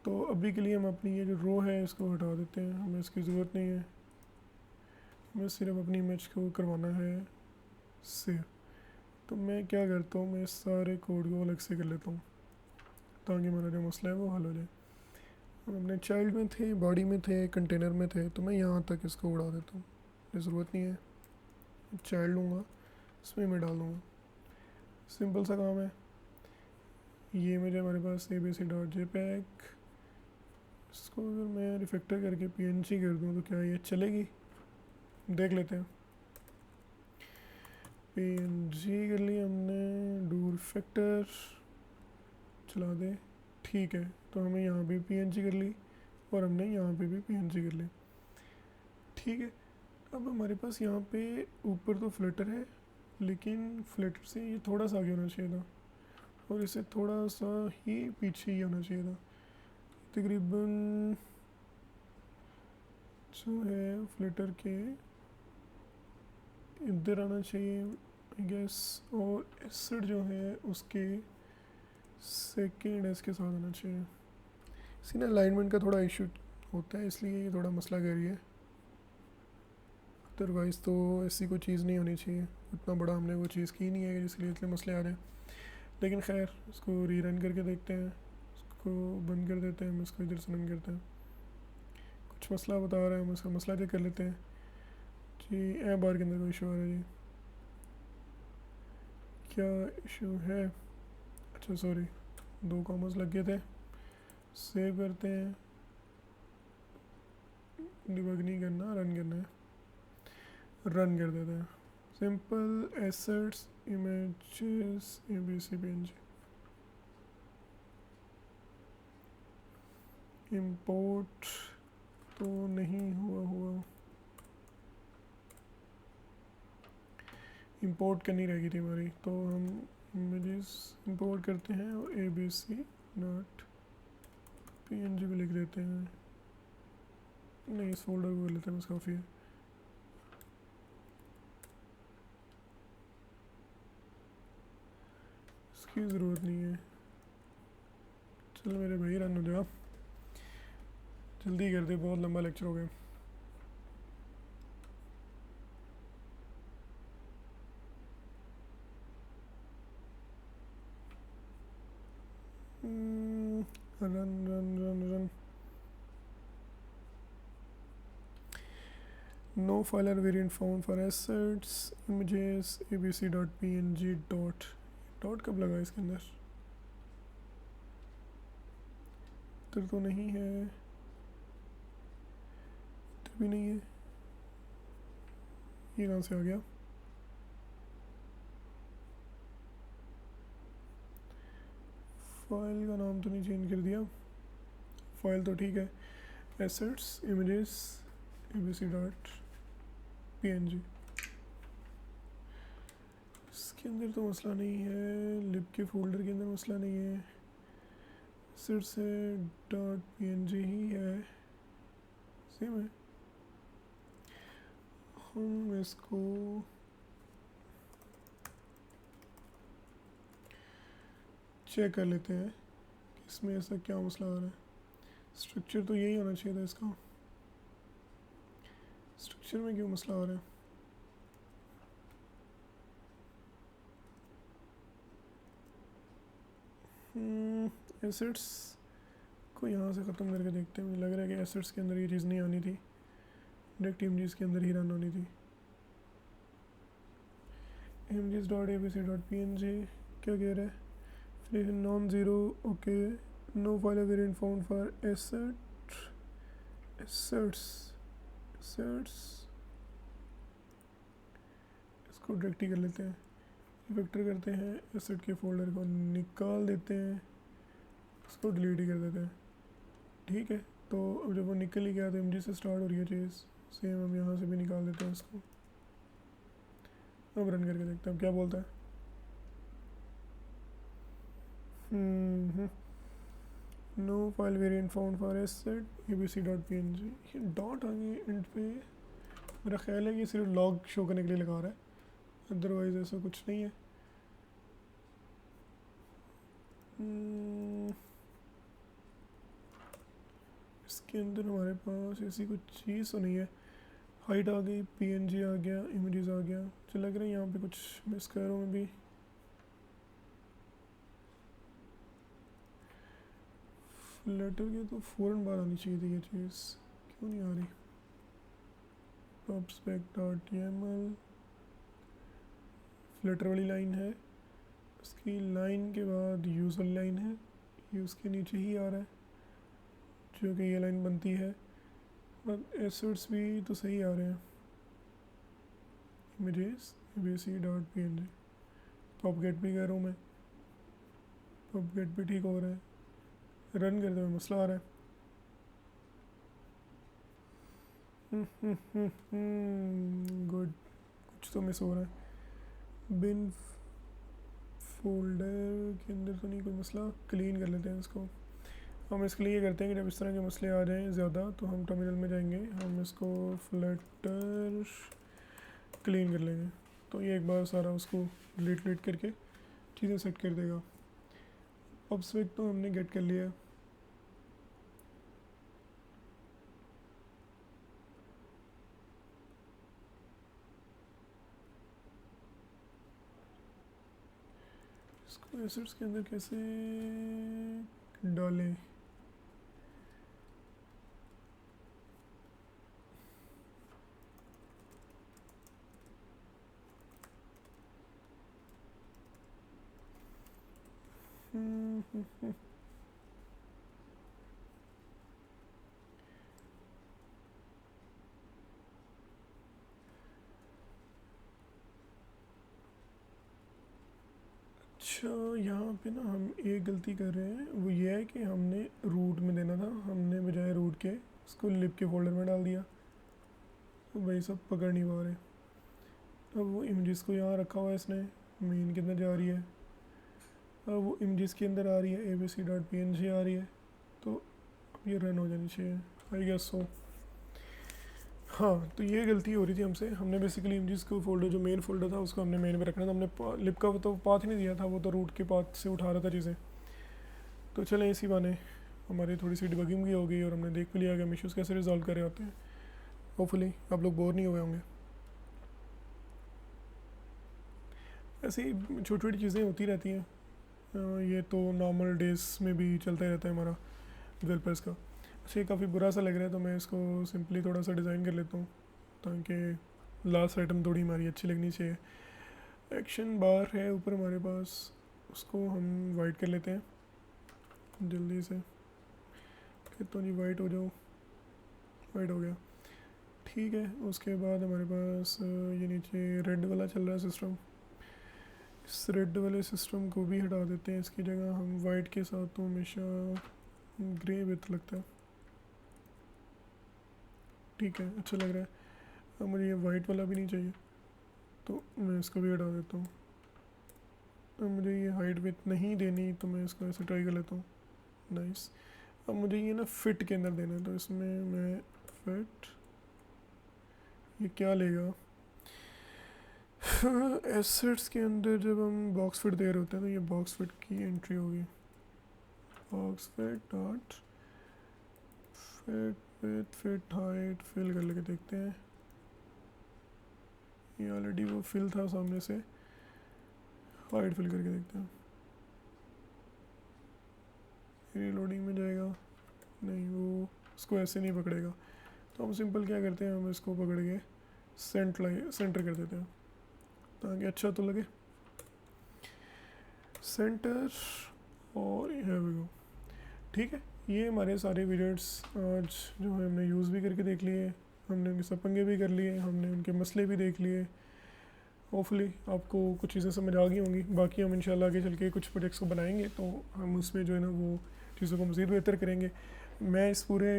तो अभी के लिए हम अपनी ये जो रो है इसको हटा देते हैं, हमें इसकी ज़रूरत नहीं है, हमें सिर्फ अपनी इमेज को करवाना है सेव। तो मैं क्या करता हूँ, मैं सारे कोड को अलग से कर लेता हूँ ताकि मेरा जो मसला है वो हल हो जाए। हम अपने चाइल्ड में थे, बॉडी में थे, कंटेनर में थे, तो मैं यहाँ तक इसको उड़ा देता हूँ, ज़रूरत नहीं है। चाइल्ड लूँगा, इसमें मैं डालूँगा, सिंपल सा काम है। ये इमेज हमारे पास abc.jpeg, इसको अगर मैं रिफैक्टर करके PNG कर दूँ तो क्या ये चलेगी? देख लेते हैं। PNG कर लिया हमने, डू रिफैक्टर चला दे, ठीक है। तो हमें यहाँ पे PNG कर ली और हमने यहाँ पे भी PNG कर ली, ठीक है। अब हमारे पास यहाँ पे ऊपर तो फ्लटर है, लेकिन फ्लटर से ये थोड़ा सा आगे होना चाहिए था और इसे थोड़ा सा ही पीछे ही होना चाहिए था, तकरीबन जो है फ्लटर के इधर आना चाहिए आई गेस, और एसिड जो है उसके सेकेंड इसके साथ आना चाहिए। इसी ना अलाइनमेंट का थोड़ा इशू होता है, इसलिए ये थोड़ा मसला कर रही है, अदरवाइज़ तो ऐसी कोई चीज़ नहीं होनी चाहिए। उतना बड़ा हमने वो चीज़ की नहीं है जिसके लिए इतने मसले आ रहे हैं। लेकिन खैर इसको रीरन करके देखते हैं, इसको बंद कर देते हैं, हम इसको इधर से रन करते हैं। कुछ मसला बता रहा है, हम इसका मसला चेक कर लेते हैं जी। ऐप बार के अंदर कोई इशू आ रहा है जी, क्या इशू है? अच्छा सॉरी, 2 कॉमर्स लग गए थे। सेव करते हैं, डिबग नहीं करना, रन करना है, रन कर देते हैं। Simple assets images ABC PNG import तो नहीं हुआ, इंपोर्ट करनी रहेगी थी हमारी, तो हम इमेजेस इंपोर्ट करते हैं और ABC.png को लिख देते हैं। नहीं, इस फोल्डर को कर लेते हैं, बस काफ़ी है। इसकी ज़रूरत नहीं है। चलो मेरे भाई रन हो जाओ, जल्दी कर दे, बहुत लंबा लेक्चर हो गया। Run run run run. No file or variant found for assets images abc.png dot कब लगा इसके अंदर? इधर तो नहीं है, इधर भी नहीं है, ये कहाँ से आ गया? फाइल का नाम तो नहीं चेंज कर दिया, फाइल तो ठीक है, एसेट्स इमेजेस abc.png। इसके अंदर तो मसला नहीं है, लिब के फोल्डर के अंदर मसला नहीं है, सिर्फ से .png ही है, सेम है। हम इसको चेक कर लेते हैं कि इसमें ऐसा क्या मसला आ रहा है। स्ट्रक्चर तो यही होना चाहिए था इसका, स्ट्रक्चर में क्यों मसला आ रहा है? एसेट्स को यहाँ से ख़त्म करके देखते हैं। मुझे लग रहा है कि एसेट्स के अंदर ये चीज़ नहीं आनी थी, डायरेक्ट इमेजेस के अंदर ही रन होनी थी। images.abc.png क्या कह रहा है? फिर non zero, okay, no file variant found for assets इसको डायरेक्ट ही कर लेते हैं, वेक्टर करते हैं, एसेट के फोल्डर को निकाल देते हैं, इसको डिलीट ही कर देते हैं। ठीक है, तो अब जब वो निकल ही गया तो इमेज से स्टार्ट हो रही है चीज़, सेम हम यहाँ से भी निकाल देते हैं इसको। अब रन करके देखते हैं अब क्या बोलता है। No file variant found for asset abc.png। ये डॉट आगे एंड पे, मेरा ख्याल है कि सिर्फ लॉग शो करने के लिए लगा रहा है, अदरवाइज ऐसा कुछ नहीं है। इसके अंदर हमारे पास ऐसी कुछ चीज़ तो नहीं है। हाइट आ गई, PNG आ गया, इमेजेस आ गया, मुझे लग रहा है यहाँ पे कुछ मिस कर रहा हूँ मैं भी। लेटर के तो फ़ौरन बाहर आनी चाहिए थी ये चीज़, क्यों नहीं आ रही? pubspec.yaml फ्लटर वाली लाइन है, उसकी लाइन के बाद यूज़ वाली लाइन है, ये उसके नीचे ही आ रहा है जो कि ये लाइन बनती है। बट एसेट्स भी तो सही आ रहे हैं, इमेजेस abc.png। पबगेट भी कह रहा हूँ मैं, पबगेट भी ठीक हो रहा है, रन करते हुए मसला आ रहा है। गुड, कुछ तो मिस हो रहा है। बिन फोल्डर के अंदर तो नहीं कोई मसला, क्लीन कर लेते हैं इसको। हम इसके लिए करते हैं कि जब इस तरह के मसले आ जाएं ज़्यादा तो हम टर्मिनल में जाएंगे, हम इसको फ्लटर क्लीन कर लेंगे, तो ये एक बार सारा उसको डिलीट करके चीज़ें सेट कर देगा। पबस्पेक तो हमने गेट कर लिया है, इसको एसेट्स के अंदर कैसे डालें? अच्छा, यहाँ पे ना हम एक गलती कर रहे हैं, वो ये है कि हमने रूट में देना था, हमने बजाय रूट के इसको लिब के फोल्डर में डाल दिया, तो भाई सब पकड़ नहीं पा रहे। अब वो इमेजेस को यहाँ रखा हुआ है इसने, मेन के अंदर जा रही है, अब वो इमेजेस के अंदर आ रही है, abc.png आ रही है, तो अब ये रन हो जानी चाहिए, आई गेस सो। हाँ, तो ये गलती हो रही थी हमसे, हमने बेसिकली इमेजेस को फोल्डर, जो मेन फोल्डर था उसको हमने मेन में रखना था, हमने लिब का तो पाथ ही नहीं दिया था, वो तो रूट के पाथ से उठा रहा था चीज़ें। तो चलें, इसी बहाने हमारी थोड़ी सी डिबगिंग भी हो गई और हमने देख भी लिया कि हम इश्यूज़ कैसे रिजॉल्व कर रहे होते हैं। होपफुली आप लोग बोर नहीं हुए होंगे। ऐसी छोटी छोटी चीज़ें होती रहती हैं, ये तो नॉर्मल डेज में भी चलता ही रहता है हमारा डेवलपर्स का। अच्छा, ये काफ़ी बुरा सा लग रहा है, तो मैं इसको सिंपली थोड़ा सा डिज़ाइन कर लेता हूँ ताकि लास्ट आइटम थोड़ी हमारी अच्छी लगनी चाहिए। एक्शन बार है ऊपर हमारे पास, उसको हम वाइट कर लेते हैं जल्दी से, कहता हूँ जी वाइट हो जाओ, वाइट हो गया, ठीक है। उसके बाद हमारे पास ये नीचे रेड वाला चल रहा है सिस्टम, इस रेड वाले सिस्टम को भी हटा देते हैं, इसकी जगह हम वाइट के साथ तो हमेशा ग्रे बेहतर लगता है, ठीक है, अच्छा लग रहा है। अब मुझे ये वाइट वाला भी नहीं चाहिए, तो मैं इसको भी हटा देता हूँ। अब मुझे ये हाइट विथ नहीं देनी, तो मैं इसको ऐसे ट्राई कर लेता हूँ, नाइस। अब मुझे ये ना फिट के अंदर देना है, तो इसमें मैं फिट, ये क्या लेगा, एसेट्स के अंदर जब हम बॉक्स फिट दे रहे होते हैं तो ये बॉक्स फिट की एंट्री होगी, box fit dot fit with fit height, fill कर लेके देखते हैं, ये ऑलरेडी वो फिल था सामने से, हाइट फिल करके देखते हैं, रीलोडिंग में जाएगा नहीं, वो उसको ऐसे नहीं पकड़ेगा, तो हम सिंपल क्या करते हैं, हम इसको पकड़ के सेंटर कर देते हैं ताकि अच्छा तो लगे, सेंटर, और here we go, ठीक है। ये हमारे सारे विजेट्स आज जो है हमने यूज़ भी करके देख लिए, हमने उनके सब पंगे भी कर लिए, हमने उनके मसले भी देख लिए। होपफुली आपको कुछ चीज़ें समझ आ गई होंगी, बाकी हम इंशाल्लाह आगे चल के कुछ प्रोजेक्ट्स को बनाएंगे तो हम उसमें जो है ना वो चीज़ों को मज़ीद बेहतर करेंगे। मैं इस पूरे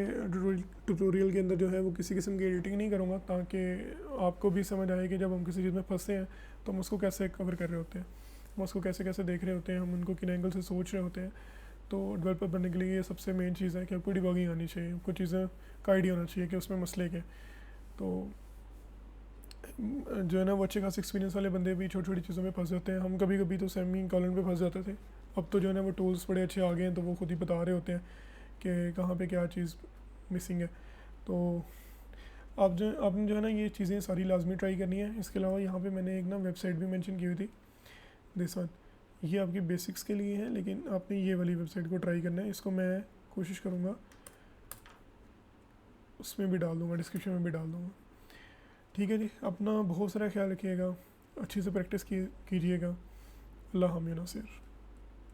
ट्यूटोरियल के अंदर जो है वो किसी किस्म की एडिटिंग नहीं करूँगा, ताकि आपको भी समझ आए कि जब हम किसी चीज़ में फंसते हैं तो हम उसको कैसे कवर कर रहे होते हैं, हम उसको कैसे कैसे देख रहे होते हैं, हम उनको किन एंगल से सोच रहे होते हैं। तो डेवलपर बनने के लिए ये सबसे मेन चीज़ है कि आपको डिबगिंग आनी चाहिए, आपको चीज़ें का आइडिया होना चाहिए कि उसमें मसले के। तो जो है ना वो अच्छे खास एक्सपीरियंस वाले बंदे भी छोटी छोटी चीज़ों में फंस जाते हैं, हम कभी कभी तो सेमी कॉलन पे फंस जाते थे। अब तो जो है ना वो टूल्स बड़े अच्छे आ गए हैं, तो वो खुद ही बता रहे होते हैं कि कहाँ पे क्या चीज़ मिसिंग है। तो आपने जो है ना ये चीज़ें सारी लाजमी ट्राई करनी है। इसके अलावा यहाँ पे मैंने एक ना वेबसाइट भी मेंशन की हुई थी, दिस वन, ये आपकी बेसिक्स के लिए है, लेकिन आपने ये वाली वेबसाइट को ट्राई करना है। इसको मैं कोशिश करूँगा उसमें भी डाल दूँगा, डिस्क्रिप्शन में भी डाल दूँगा, ठीक है जी। अपना बहुत सारा ख्याल रखिएगा, अच्छे से प्रैक्टिस कीजिएगा। अल्लाह हामिद नासिर।